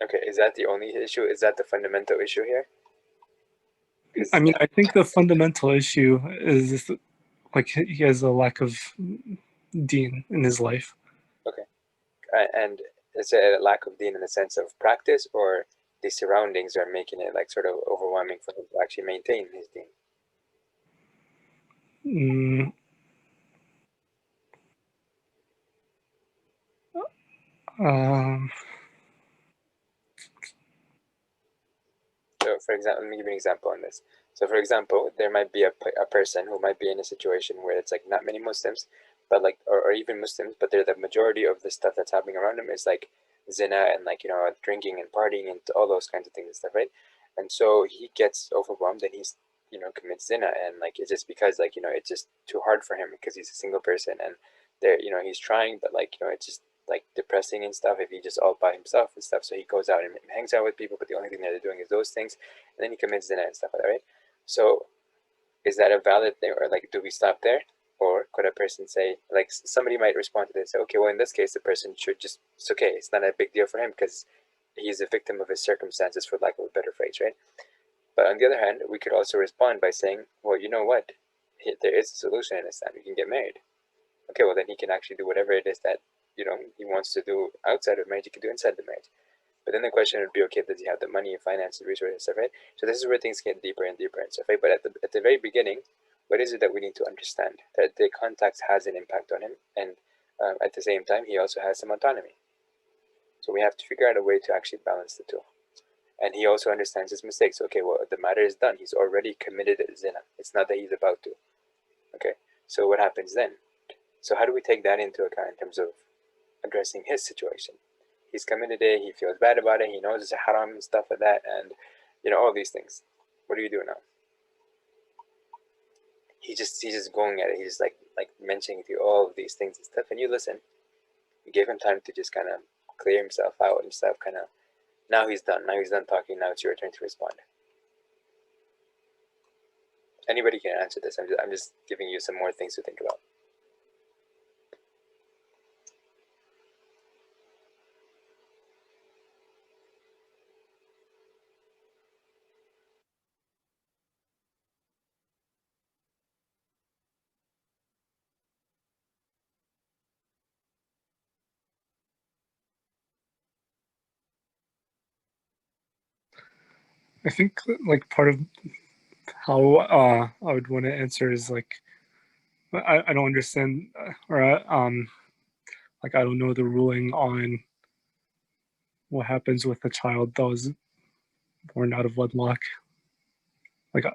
Okay, is that the only issue? Is that the fundamental issue here? I mean, I think the fundamental issue is like he has a lack of deen in his life. Okay, and is it a lack of deen in the sense of practice, or the surroundings are making it like sort of overwhelming for him to actually maintain his deen? So, for example, let me give you an example on this. So, for example, there might be a person who might be in a situation where it's like not many Muslims, but like, or even Muslims, but they're the majority of the stuff that's happening around them is like zina and like, drinking and partying and all those kinds of things and stuff, right? And so he gets overwhelmed and he's, commits zina, and like it's just because like, it's just too hard for him because he's a single person, and there, he's trying, but like, it's just like depressing and stuff if he just all by himself and stuff. So he goes out and hangs out with people, but the only thing that they're doing is those things, and then he commits zina and stuff like that, right? So is that a valid thing, or like do we stop there? Or could a person say, like somebody might respond to this, say, okay, well in this case the person should just, it's okay, it's not a big deal for him because he's a victim of his circumstances, for lack of a better phrase, right? But on the other hand, we could also respond by saying, well, you know what, there is a solution in Islam, you can get married. Okay, well then he can actually do whatever it is that he wants to do outside of marriage, he can do inside the marriage. But then the question would be, okay, does he have the money, finances, resources, and stuff, right? So this is where things get deeper and deeper and stuff, right? But at the very beginning, what is it that we need to understand? That the context has an impact on him, and at the same time, he also has some autonomy. So we have to figure out a way to actually balance the two. And he also understands his mistakes. Okay, well, the matter is done. He's already committed zina. It's not that he's about to. Okay, so what happens then? So how do we take that into account in terms of addressing his situation? He's committed it, he feels bad about it, he knows it's a haram and stuff like that, and all these things. What do you do now? He's just going at it. He's like mentioning to you all of these things and stuff, and you listen. You give him time to just kind of clear himself out and stuff. Kind of. Now he's done. Now he's done talking. Now it's your turn to respond. Anybody can answer this. I'm just giving you some more things to think about. I think like part of how I would want to answer is like I don't understand, or like I don't know the ruling on what happens with a child that was born out of wedlock. Like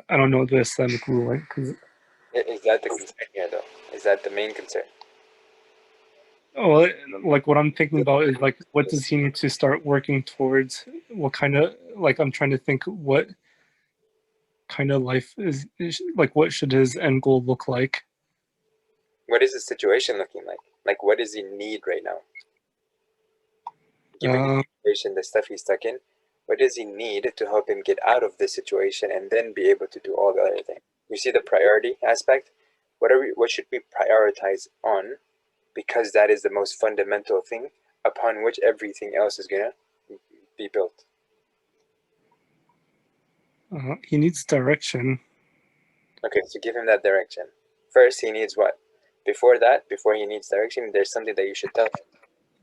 I don't know the Islamic ruling. Is that the concern here, though? Is that the main concern? Well, like what I'm thinking about is like, what does he need to start working towards? What kind of, like, I'm trying to think what kind of life is like, what should his end goal look like? What is the situation looking like? Like, what does he need right now? Given the situation, the stuff he's stuck in, what does he need to help him get out of this situation and then be able to do all the other things? You see the priority aspect? What should we prioritize on? Because that is the most fundamental thing upon which everything else is gonna be built. He needs direction. Okay, so give him that direction. First, he needs what? Before that, before he needs direction, there's something that you should tell him.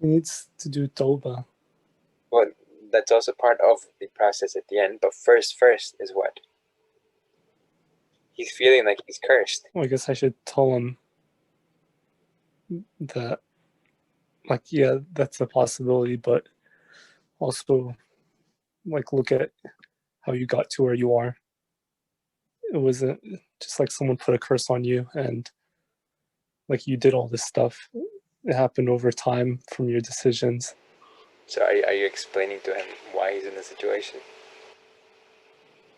He needs to do tawbah. Well, that's also part of the process at the end, but first is what? He's feeling like he's cursed. Well, I guess I should tell him that, like, yeah, that's a possibility, but also, like, look at how you got to where you are. It wasn't just like someone put a curse on you and like you did all this stuff. It happened over time from your decisions. So are you explaining to him why he's in the situation?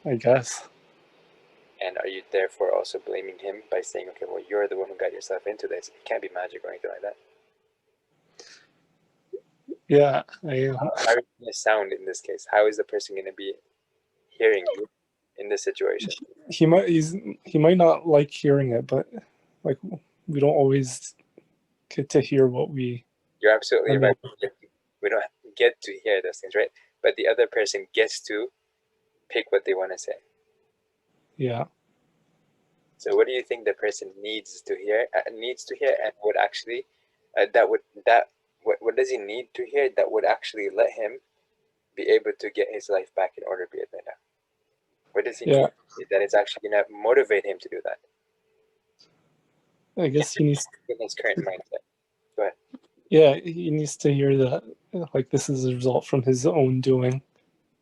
I guess. And are you therefore also blaming him by saying, okay, well, you're the one who got yourself into this. It can't be magic or anything like that. Yeah, I am. How are you going to sound in this case? How is the person going to be hearing you in this situation? He might not like hearing it, but like we don't always get to hear what we. You're absolutely right. We don't get to hear those things, right? But the other person gets to pick what they want to say. Yeah. So what do you think the person needs to hear? And would actually, what does he need to hear that would actually let him be able to get his life back in order, be it now? What does he need that is actually going to motivate him to do that? I guess he needs. In his current mindset. Go ahead. Yeah, he needs to hear that like this is a result from his own doing,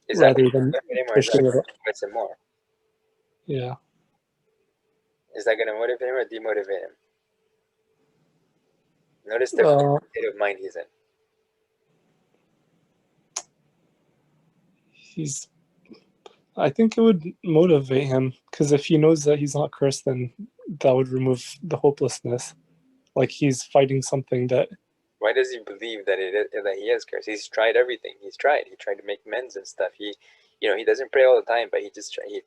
Is rather that than motivate him, or is that pushing it. motivate him more? Yeah. Is that going to motivate him or demotivate him? Notice the state of mind he's in. I think it would motivate him, because if he knows that he's not cursed, then that would remove the hopelessness. Like he's fighting something that. Why does he believe that that he is cursed? He's tried everything. He tried to make amends and stuff. He doesn't pray all the time, but he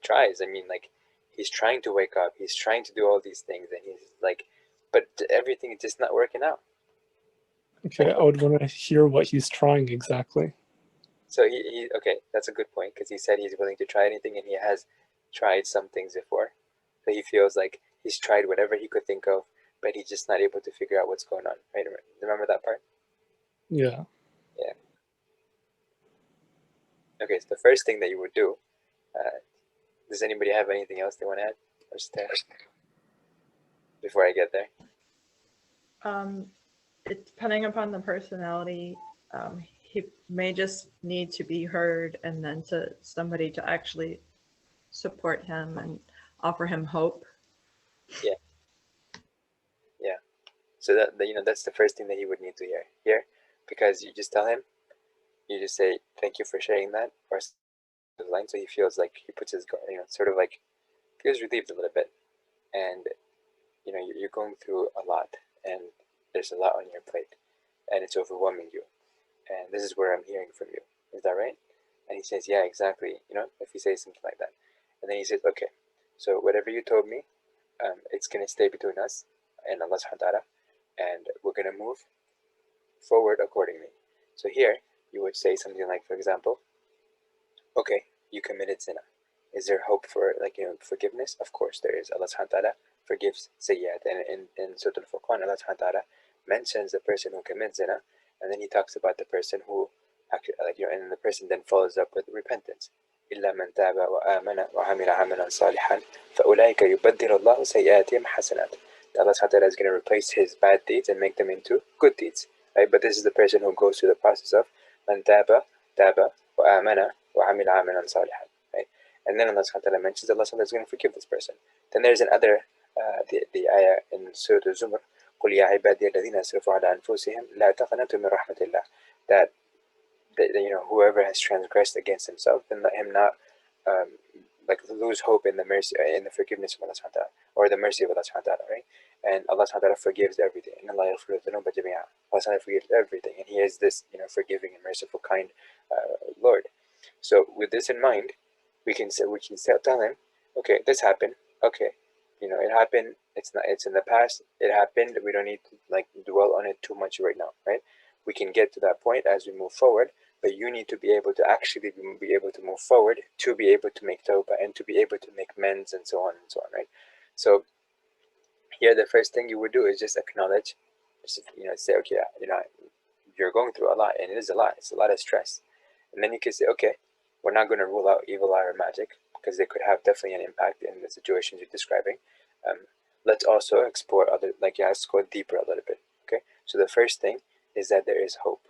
tries. I mean, like, he's trying to wake up. He's trying to do all these things, and he's like, but everything is just not working out. Okay, I would want to hear what he's trying exactly. So okay, that's a good point, because he said he's willing to try anything, and he has tried some things before. So he feels like he's tried whatever he could think of, but he's just not able to figure out what's going on. Right? Remember that part? Yeah. Yeah. Okay, so the first thing that you would do, does anybody have anything else they want to add? Or just before I get there? It's depending upon the personality. He may just need to be heard, and then to somebody to actually support him and offer him hope. Yeah. Yeah. So that's the first thing that he would need to hear, because you just tell him, you just say, thank you for sharing that, or line, so he feels like he puts his, sort of like feels relieved a little bit, and you're going through a lot, and there's a lot on your plate, and it's overwhelming you, and this is where I'm hearing from you. Is that right? And he says, yeah, exactly. If he says something like that, and then he says, okay, so whatever you told me, it's gonna stay between us and Allah subhanahu wa ta'ala, and we're gonna move forward accordingly. So here you would say something like, for example, okay, you committed zina. Is there hope for forgiveness? Of course there is. Allah subhanahu wa ta'ala forgives sayyat, and in Surah Al-Furqan, Allah subhanahu wa ta'ala mentions the person who commits zina, and then he talks about the person who actually, and the person then follows up with repentance. إلا من تاب وآمن وعمل عملا صالحا فأولئك يبدل الله سيئاتهم حسنات. Allah subhanahu wa ta'ala is going to replace his bad deeds and make them into good deeds. Right? But this is the person who goes through the process of من تاب وآمن وعمل عملا صالحا. Right? And then Allah subhanahu wa ta'ala mentions Allah subhanahu wa ta'ala is going to forgive this person. Then there's another the ayah in Surah Al-Zumar, قل يا عبادي الذين أسرفوا على أنفسهم لا تقنطوا من رحمة الله. That whoever has transgressed against himself, then let him not lose hope in the mercy, in the forgiveness of Allah subhanahu wa ta'ala, or the mercy of Allah subhanahu wa ta'ala, right? And Allah subhanahu wa ta'ala forgives everything. Allah subhanahu wa ta'ala forgives everything, and He is this forgiving and merciful, kind Lord. So with this in mind, we can tell him, okay, this happened. Okay, it happened. It's in the past. It happened. We don't need to dwell on it too much right now, right? We can get to that point as we move forward, but you need to be able to actually be able to move forward, to be able to make tawbah, and to be able to make amends, and so on and so on, right? So here, the first thing you would do is just acknowledge, say, okay, you're going through a lot, and it is a lot. It's a lot of stress. And then you can say, okay, we're not going to rule out evil eye or magic, because they could have definitely an impact in the situations you're describing. Let's also explore let's go deeper a little bit. Okay, so the first thing is that there is hope.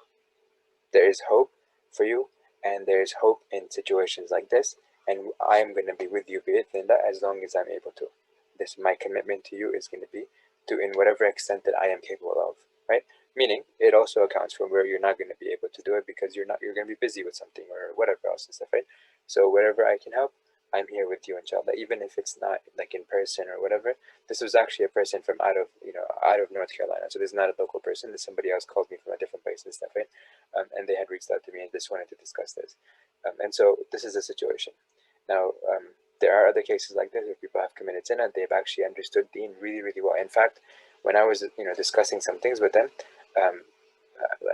There is hope for you, and there is hope in situations like this, and I am going to be with you, bi'idhnillah, as long as I'm able to. My commitment to you is going to be to, in whatever extent that I am capable of, right? Meaning, it also accounts for where you're not going to be able to do it because you're going to be busy with something or whatever else and stuff, right? So wherever I can help, I'm here with you, inshallah, even if it's not like in person or whatever. This was actually a person from out of North Carolina, so this is not a local person. This somebody else called me from a different place and stuff, right? And they had reached out to me and just wanted to discuss this. And so this is the situation. Now, there are other cases like this where people have committed sin and they've actually understood Deen really, really well. In fact, when I was discussing some things with them,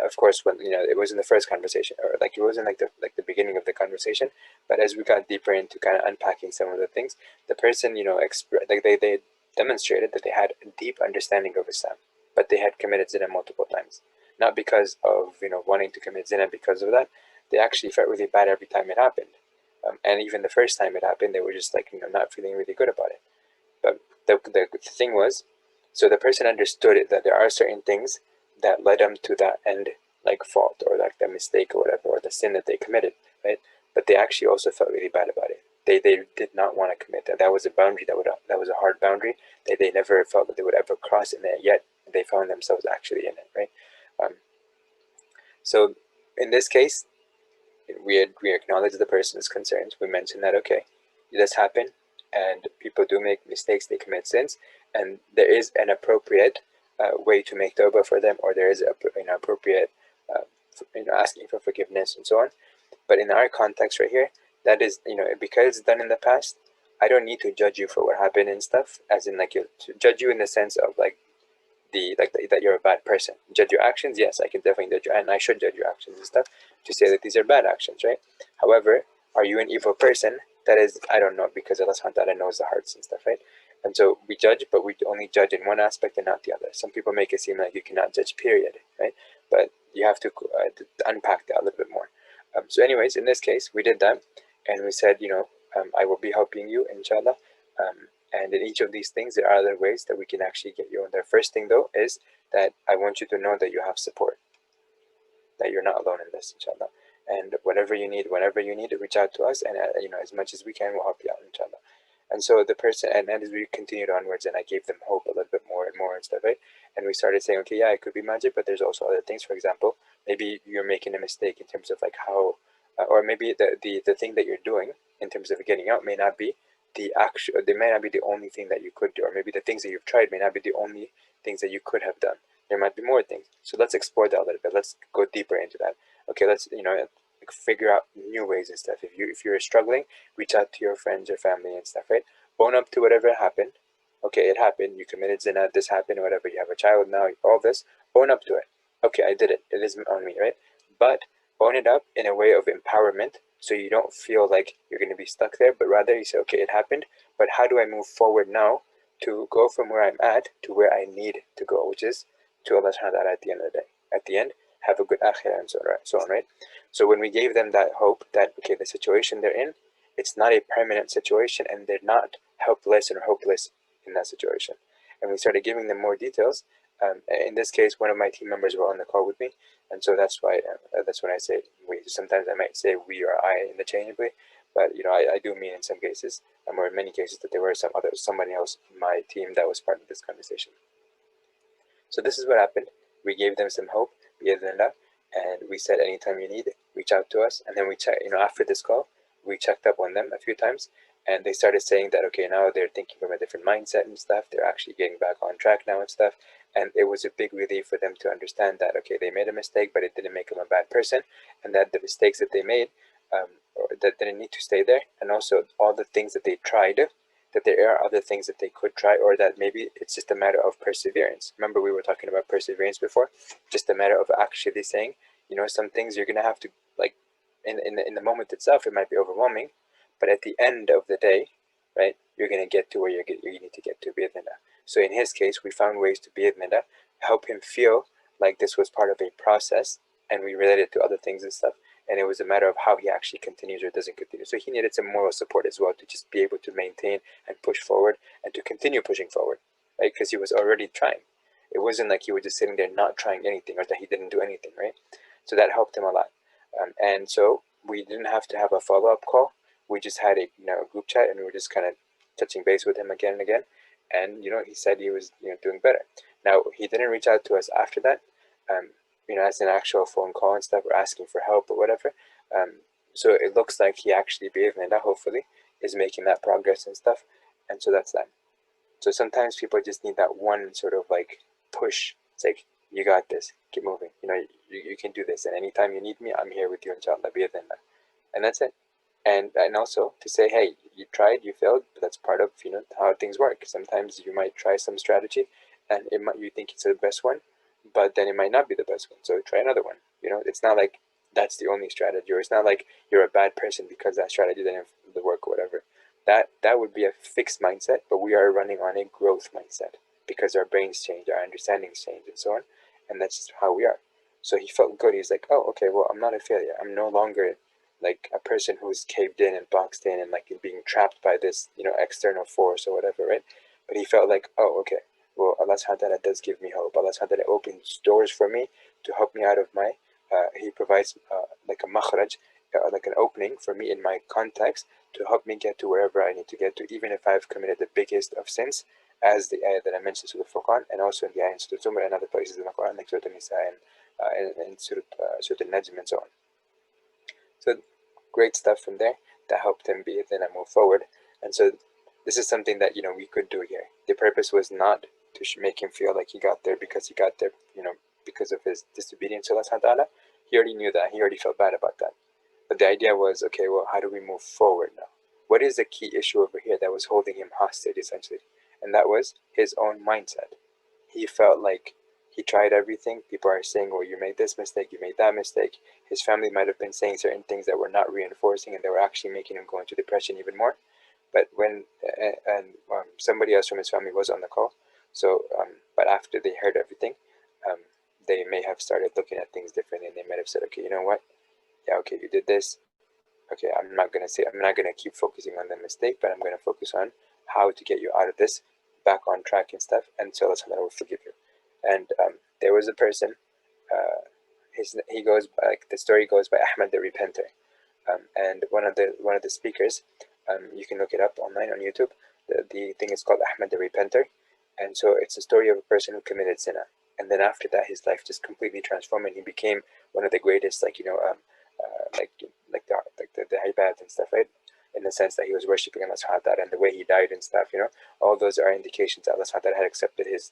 of course, when it was in the first conversation, or like it wasn't like the beginning of the conversation, but as we got deeper into kind of unpacking some of the things, the person they demonstrated that they had a deep understanding of Islam, but they had committed zina multiple times, not because of wanting to commit zina. Because of that, they actually felt really bad every time it happened, and even the first time it happened, they were just like not feeling really good about it. But the thing was, so the person understood it, that there are certain things that led them to that end, like fault or like the mistake or whatever, or the sin that they committed, right? But they actually also felt really bad about it. They did not want to commit that. That was a boundary that was a hard boundary. They never felt that they would ever cross in it, yet they found themselves actually in it, right? So in this case, we acknowledge the person's concerns. We mentioned that, okay, this happened, and people do make mistakes, they commit sins, and there is an appropriate way to make tawbah for them, or there is an appropriate asking for forgiveness and so on. But in our context right here, that is, because it's done in the past, I don't need to judge you for what happened and stuff, as in like to judge you in the sense of like that you're a bad person. Judge your actions, yes, I can definitely judge you, and I should judge your actions and stuff to say that these are bad actions, right? However, are you an evil person? That is, I don't know, because Allah subhanahu wa ta'ala knows the hearts and stuff, right? And so we judge, but we only judge in one aspect and not the other. Some people make it seem like you cannot judge, period, right? But you have to unpack that a little bit more. So anyways, in this case, we did that, and we said, I will be helping you, inshallah. And in each of these things, there are other ways that we can actually get you. And the first thing, though, is that I want you to know that you have support, that you're not alone in this, inshallah. And whatever you need, whenever you need, reach out to us, and as much as we can, we'll help you out, inshallah. And so the person, and as we continued onwards, and I gave them hope a little bit more and more and stuff, right? And we started saying, okay, yeah, it could be magic, but there's also other things. For example, maybe you're making a mistake in terms of like how, or maybe the thing that you're doing in terms of getting out may not be they may not be the only thing that you could do, or maybe the things that you've tried may not be the only things that you could have done. There might be more things. So let's explore that a little bit. Let's go deeper into that. Okay, let's figure out new ways and stuff. If you're struggling, reach out to your friends or family and stuff, right? Own up to whatever happened. Okay, it happened. You committed zina. This happened. Whatever. You have a child now. All this. Own up to it. Okay, I did it. It is on me, right? But own it up in a way of empowerment, so you don't feel like you're going to be stuck there, but rather you say, okay, it happened, but how do I move forward now to go from where I'm at to where I need to go, which is to Allah subhanahu wa ta'ala at the end of the day. At the end, have a good akhirah and so on, right? So when we gave them that hope that, okay, the situation they're in, it's not a permanent situation, and they're not helpless or hopeless in that situation. And we started giving them more details. In this case, one of my team members were on the call with me, and so that's why that's when I say we. Sometimes I might say we or I interchangeably, but I do mean in some cases, or in many cases, that there were somebody else in my team that was part of this conversation. So this is what happened. We gave them some hope, and we said, anytime you need it, reach out to us. And then we checked, after this call, we checked up on them a few times, and they started saying that, okay, now they're thinking from a different mindset and stuff. They're actually getting back on track now and stuff. And it was a big relief for them to understand that, okay, they made a mistake, but it didn't make them a bad person, and that the mistakes that they made, or that didn't need to stay there, and also all the things that they tried, that there are other things that they could try, or that maybe it's just a matter of perseverance. Remember, we were talking about perseverance before, just a matter of actually saying, some things you're going to have to, like, in the moment itself, it might be overwhelming, but at the end of the day, right, you're going to get to where you need to get to, bi'idhnillah. So in his case, we found ways to, bi'idhnillah, help him feel like this was part of a process, and we related to other things and stuff, and it was a matter of how he actually continues or doesn't continue. So he needed some moral support as well to just be able to maintain and push forward and to continue pushing forward, right? Because he was already trying. It wasn't like he was just sitting there not trying anything, or that he didn't do anything, right? So that helped him a lot. And so we didn't have to have a follow-up call. We just had a group chat, and we were just kind of touching base with him again and again. And he said he was doing better. Now, he didn't reach out to us after that, as an actual phone call and stuff, or asking for help or whatever. So it looks like he actually, bi'idhnillah, hopefully, is making that progress and stuff. And so that's that. So sometimes people just need that one sort of like push. It's like, you got this, keep moving, you can do this, and anytime you need me, I'm here with you, inshallah, bi'idhnillah. And that's it. And also to say, hey, you tried, you failed, but that's part of how things work. Sometimes you might try some strategy and you think it's the best one, but then it might not be the best one, so try another one. It's not like that's the only strategy, or it's not like you're a bad person because that strategy didn't work or whatever. That would be a fixed mindset, but we are running on a growth mindset because our brains change, our understandings change, and so on, and that's just how we are. So he felt good. He's like, oh, okay, well, I'm not a failure. I'm no longer like a person who's caved in and boxed in and like being trapped by this external force or whatever, right? But he felt like, oh, okay, well, Allah subhanahu wa ta'ala does give me hope. Allah subhanahu wa ta'ala opens doors for me to help me out of my he provides like a makhraj, like an opening for me in my context to help me get to wherever I need to get to, even if I've committed the biggest of sins, as the ayah that I mentioned, Surah Al-Furqan, and also in the ayah in Surah Zumar and other places in the Quran, like Surah Al-Nisa and Surah Al-Najm and so on. So great stuff from there that helped him then I move forward. And so this is something that we could do here. The purpose was not to make him feel like he got there because he got there because of his disobedience to Allah subhanahu wa ta'ala. He already knew that. He already felt bad about that. But the idea was, okay, well, how do we move forward now? What is the key issue over here that was holding him hostage, essentially? And that was his own mindset. He felt like he tried everything. People are saying, well, you made this mistake, you made that mistake. His family might have been saying certain things that were not reinforcing, and they were actually making him go into depression even more. But when somebody else from his family was on the call, so but after they heard everything, they may have started looking at things differently, and they might have said, okay, you know what? Yeah, okay, you did this. Okay, I'm not gonna keep focusing on the mistake, but I'm gonna focus on how to get you out of this, back on track and stuff, and so Allah will forgive you. And there was a person, he goes like the story goes by Ahmad the Repenter, and one of the speakers, you can look it up online on YouTube. The thing is called Ahmad the Repenter, and so it's a story of a person who committed zina, and then after that his life just completely transformed, and he became one of the greatest, like the ibad and stuff, right? In the sense that he was worshipping Allah subhanahu wa ta'ala, and the way he died and stuff, all those are indications that Allah subhanahu wa ta'ala had accepted his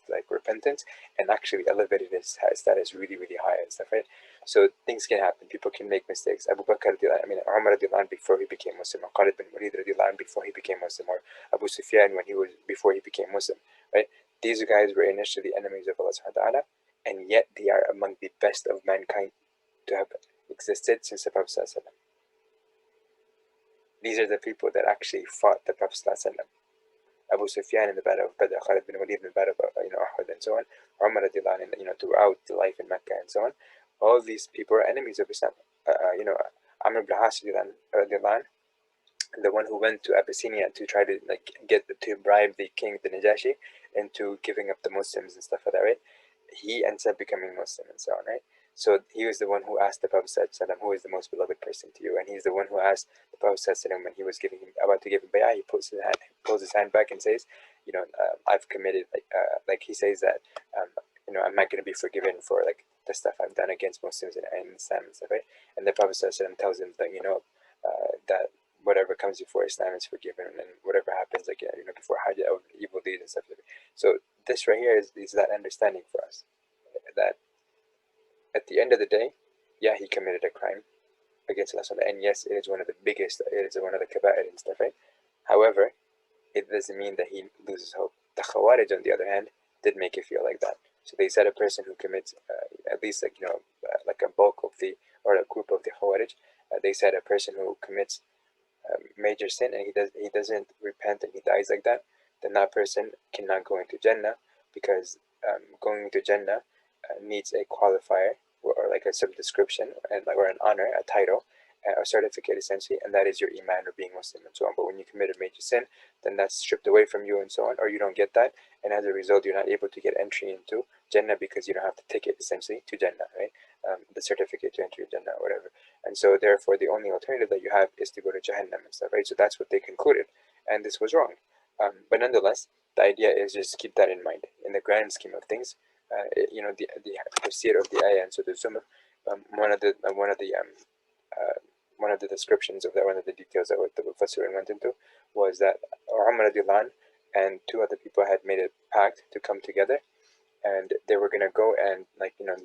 like repentance and actually elevated his status really, really high and stuff, right? So things can happen. People can make mistakes. Abu Bakr, Umar before he became Muslim, or Khalid bin Walid before he became Muslim, or Abu Sufyan before he became Muslim, right? These guys were initially enemies of Allah subhanahu wa ta'ala, and yet they are among the best of mankind to have existed since the Prophet ﷺ. These are the people that actually fought the Prophet ﷺ. Abu Sufyan in the battle of Badr, Khalid bin Walid in the battle of Uhud, and so on. Umar throughout the life in Mecca and so on. All these people are enemies of Islam. Amr ibn As, the one who went to Abyssinia to try to to bribe the king, the Najashi, into giving up the Muslims and stuff like that, right? He ends up becoming Muslim and so on, right? So he was the one who asked the Prophet ﷺ, who is the most beloved person to you? And he's the one who asked the Prophet ﷺ when he was about to give him bay'ah, he pulls his hand back and says, I've committed, he says that, I'm not going to be forgiven for the stuff I've done against Muslims and Islam and stuff, right? And the Prophet ﷺ tells him that, that whatever comes before Islam is forgiven, and whatever happens before Hajj of evil deeds and stuff like that. So this right here is that understanding for us, that at the end of the day, yeah, he committed a crime against Allah, and yes, it is one of the biggest, it is one of the kaba'ir and stuff, right? However, it doesn't mean that he loses hope. The Khawarij, on the other hand, did make it feel like that. So they said a person who commits at least like a bulk of or a group of the Khawarij, they said a person who commits major sin and he doesn't repent and he dies like that, then that person cannot go into Jannah, because going into Jannah needs a qualifier or like a subdescription or an honor, a title, a certificate essentially, and that is your iman or being Muslim and so on. But when you commit a major sin, then that's stripped away from you and so on, or you don't get that, and as a result you're not able to get entry into Jannah because you don't have the ticket essentially to Jannah, right? The certificate to enter Jannah or whatever. And so therefore the only alternative that you have is to go to Jahannam and stuff, right? So that's what they concluded, and this was wrong. But nonetheless, the idea is just keep that in mind in the grand scheme of things. The tafsir of the ayah, and so the Zumar, one of the one of the descriptions of that, one of the details that the Mufassirin went into, was that Umar radiallahu and 2 other people had made a pact to come together, and they were going to go and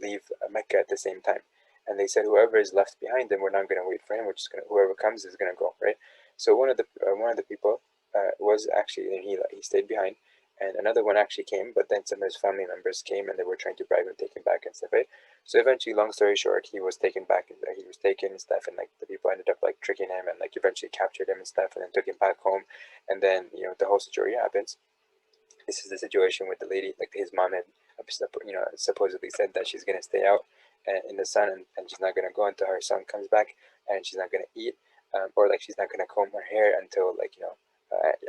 leave Mecca at the same time. And they said whoever is left behind, then we're not going to wait for him. We're just going to, whoever comes is going to go, right? So one of the people was actually, he stayed behind, and another one actually came, but then some of his family members came and they were trying to bribe him, take him back and stuff, right? So eventually, long story short, he was taken back, and he was taken and stuff, and the people ended up tricking him and eventually captured him and stuff, and then took him back home. And then the whole story happens. This is the situation with the lady, his mom had supposedly said that she's gonna stay out in the sun, and she's not gonna go until her son comes back, and she's not gonna eat, or she's not gonna comb her hair until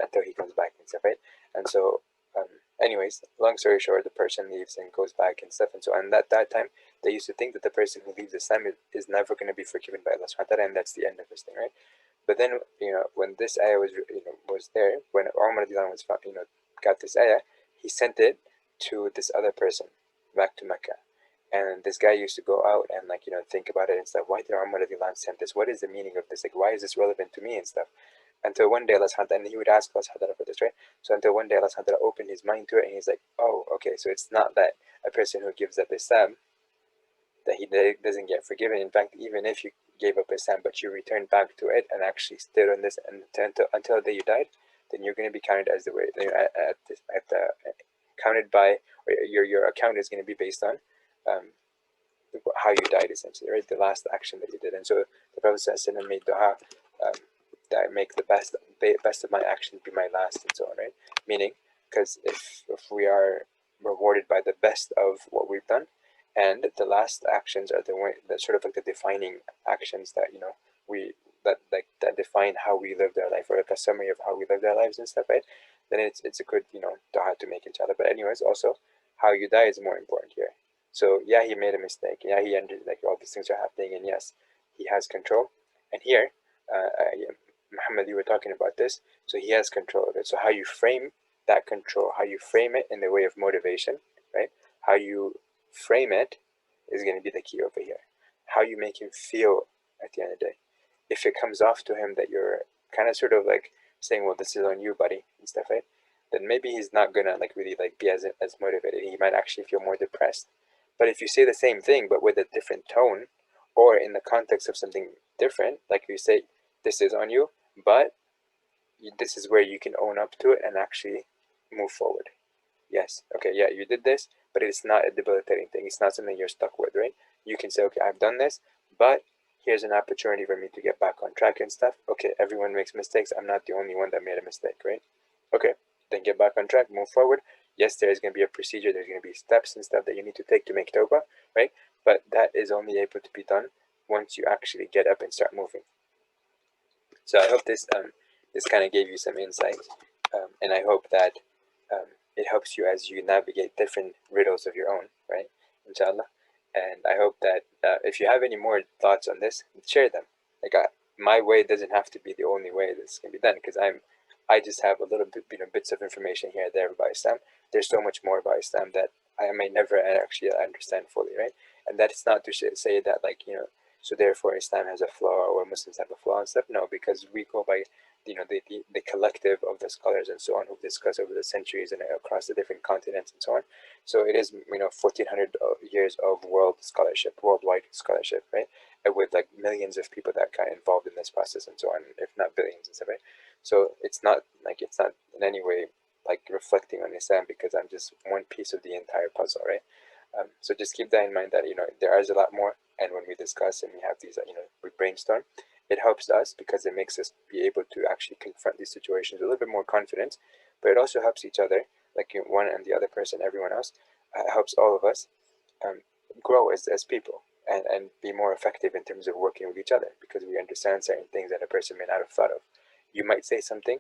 until he comes back and stuff, right? And so anyways, long story short, the person leaves and goes back and stuff, and so and at that time they used to think that the person who leaves Islam is never going to be forgiven by Allah subhanahu wa ta'ala, and that's the end of this thing, right? But then when this ayah was there, when Umar was got this ayah, he sent it to this other person back to Mecca. And this guy used to go out and think about it and stuff. Why did Umar send this? What is the meaning of this? Why is this relevant to me and stuff? Until one day Allah subhanahu wa ta'ala, and he would ask Allah subhanahu wa ta'ala for this, right? So until one day Allah subhanahu wa ta'ala opened his mind to it, and he's like, oh, okay, so it's not that a person who gives up Islam, that he doesn't get forgiven. In fact, even if you gave up Islam but you returned back to it and actually stood on this and until the day you died, then you're going to be counted as the way counted by, or your account is going to be based on how you died, essentially, right? The last action that you did. And so the Prophet ﷺ made dua that I make the best of my actions be my last, and so on, right? Meaning, because if we are rewarded by the best of what we've done, and the last actions are the way that sort of the defining actions that that define how we lived our life, or a summary of how we lived our lives and stuff, right? Then it's a good dua to make inshallah. But anyways, also how you die is more important here. So yeah, he made a mistake. Yeah, he ended all these things are happening, and yes, he has control. And here, Muhammad, you were talking about this. So he has control of it. So how you frame that control, how you frame it in the way of motivation, right? How you frame it is going to be the key over here. How you make him feel at the end of the day. If it comes off to him that you're kind of sort of saying, well, this is on you, buddy, and stuff, right? Then maybe he's not gonna really be as motivated. He might actually feel more depressed. But if you say the same thing but with a different tone, or in the context of something different, like you say, this is on you, but this is where you can own up to it and actually move forward. Yes, okay, yeah, you did this, but it's not a debilitating thing. It's not something you're stuck with, right? You can say, okay, I've done this, but here's an opportunity for me to get back on track and stuff. Okay, everyone makes mistakes. I'm not the only one that made a mistake, right? Okay, then get back on track, move forward. Yes, there's going to be a procedure. There's going to be steps and stuff that you need to take to make tawbah, right? But that is only able to be done once you actually get up and start moving. So I hope this kind of gave you some insight, and I hope that it helps you as you navigate different riddles of your own, right? Inshallah. And I hope that if you have any more thoughts on this, share them. My way doesn't have to be the only way this can be done, because I just have a little bit, bits of information here and there about Islam. There's so much more about Islam that I may never actually understand fully, right? And that's not to say that so therefore Islam has a flaw or Muslims have a flaw and stuff. No, because we go by the collective of the scholars and so on who've discussed over the centuries and across the different continents and so on. So it is 1400 years of worldwide scholarship, right? And with millions of people that got involved in this process and so on, if not billions and stuff, right? So it's not in any way reflecting on Islam because I'm just one piece of the entire puzzle, right? So just keep that in mind that there is a lot more, and when we discuss and we have these we brainstorm, it helps us because it makes us be able to actually confront these situations with a little bit more confidence, but it also helps each other, one and the other person, everyone else, helps all of us grow as people and be more effective in terms of working with each other, because we understand certain things that a person may not have thought of. You might say something,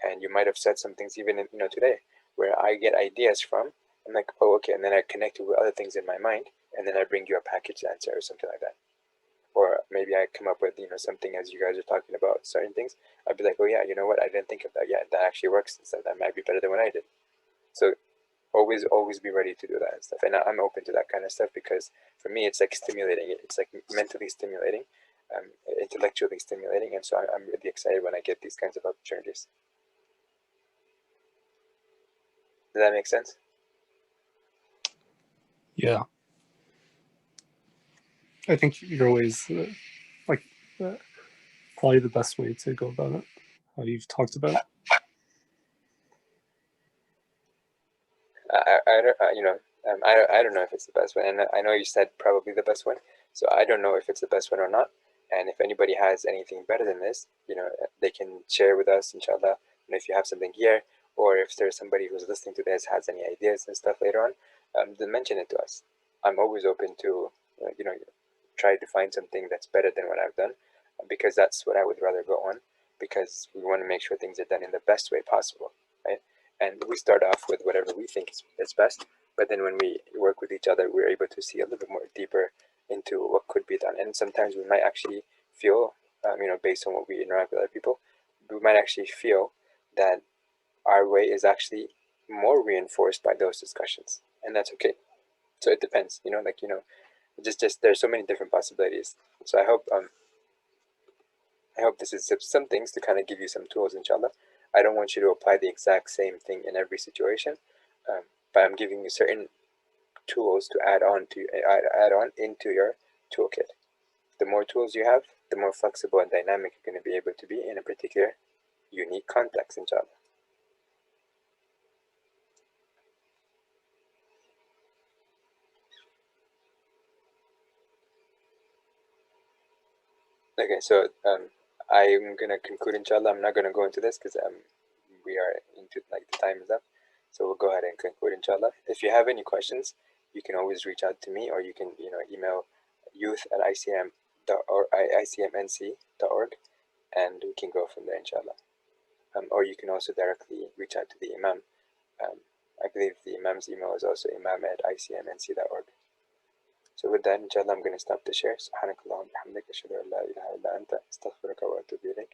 and you might have said some things even in, today, where I get ideas from. I'm like, oh, okay, and then I connect it with other things in my mind, and then I bring you a package answer or something like that. Or maybe I come up with something as you guys are talking about certain things. I'd be like, oh yeah, you know what? I didn't think of that. Yeah, that actually works and stuff. That might be better than what I did. So always be ready to do that and stuff. And I'm open to that kind of stuff because for me, it's stimulating. It's mentally stimulating. intellectually stimulating, and so I'm really excited when I get these kinds of opportunities. Does that make sense? Yeah. I think your ways, probably the best way to go about it, how you've talked about it. I don't know if it's the best one, and I know you said probably the best one, so I don't know if it's the best one or not. And if anybody has anything better than this, they can share with us, inshallah. And if you have something here, or if there's somebody who's listening to this has any ideas and stuff later on, then mention it to us. I'm always open to, try to find something that's better than what I've done, because that's what I would rather go on, because we want to make sure things are done in the best way possible, right? And we start off with whatever we think is best, but then when we work with each other, we're able to see a little bit more deeper into what could be done. And sometimes we might actually feel, based on what we interact with other people, we might actually feel that our way is actually more reinforced by those discussions, and that's okay. So it depends, just there's so many different possibilities. So I hope this is some things to kind of give you some tools, inshallah. I don't want you to apply the exact same thing in every situation, but I'm giving you certain tools to add on into your toolkit. The more tools you have, the more flexible and dynamic you're going to be able to be in a particular unique context, inshallah. Okay, so I'm gonna conclude, inshallah. I'm not gonna go into this because we are into, like, the time is up. So we'll go ahead and conclude, inshallah. If you have any questions, you can always reach out to me, or you can email youth@icmnc.org, and we can go from there, inshallah. Or you can also directly reach out to the imam. I believe the imam's email is also imam@icmnc.org. So with that, inshallah, I'm going to stop the share. Subhanakallah wa bihamdik, ashhadu an la ilaha illa anta, astaghfiruka wa atubu ilayk.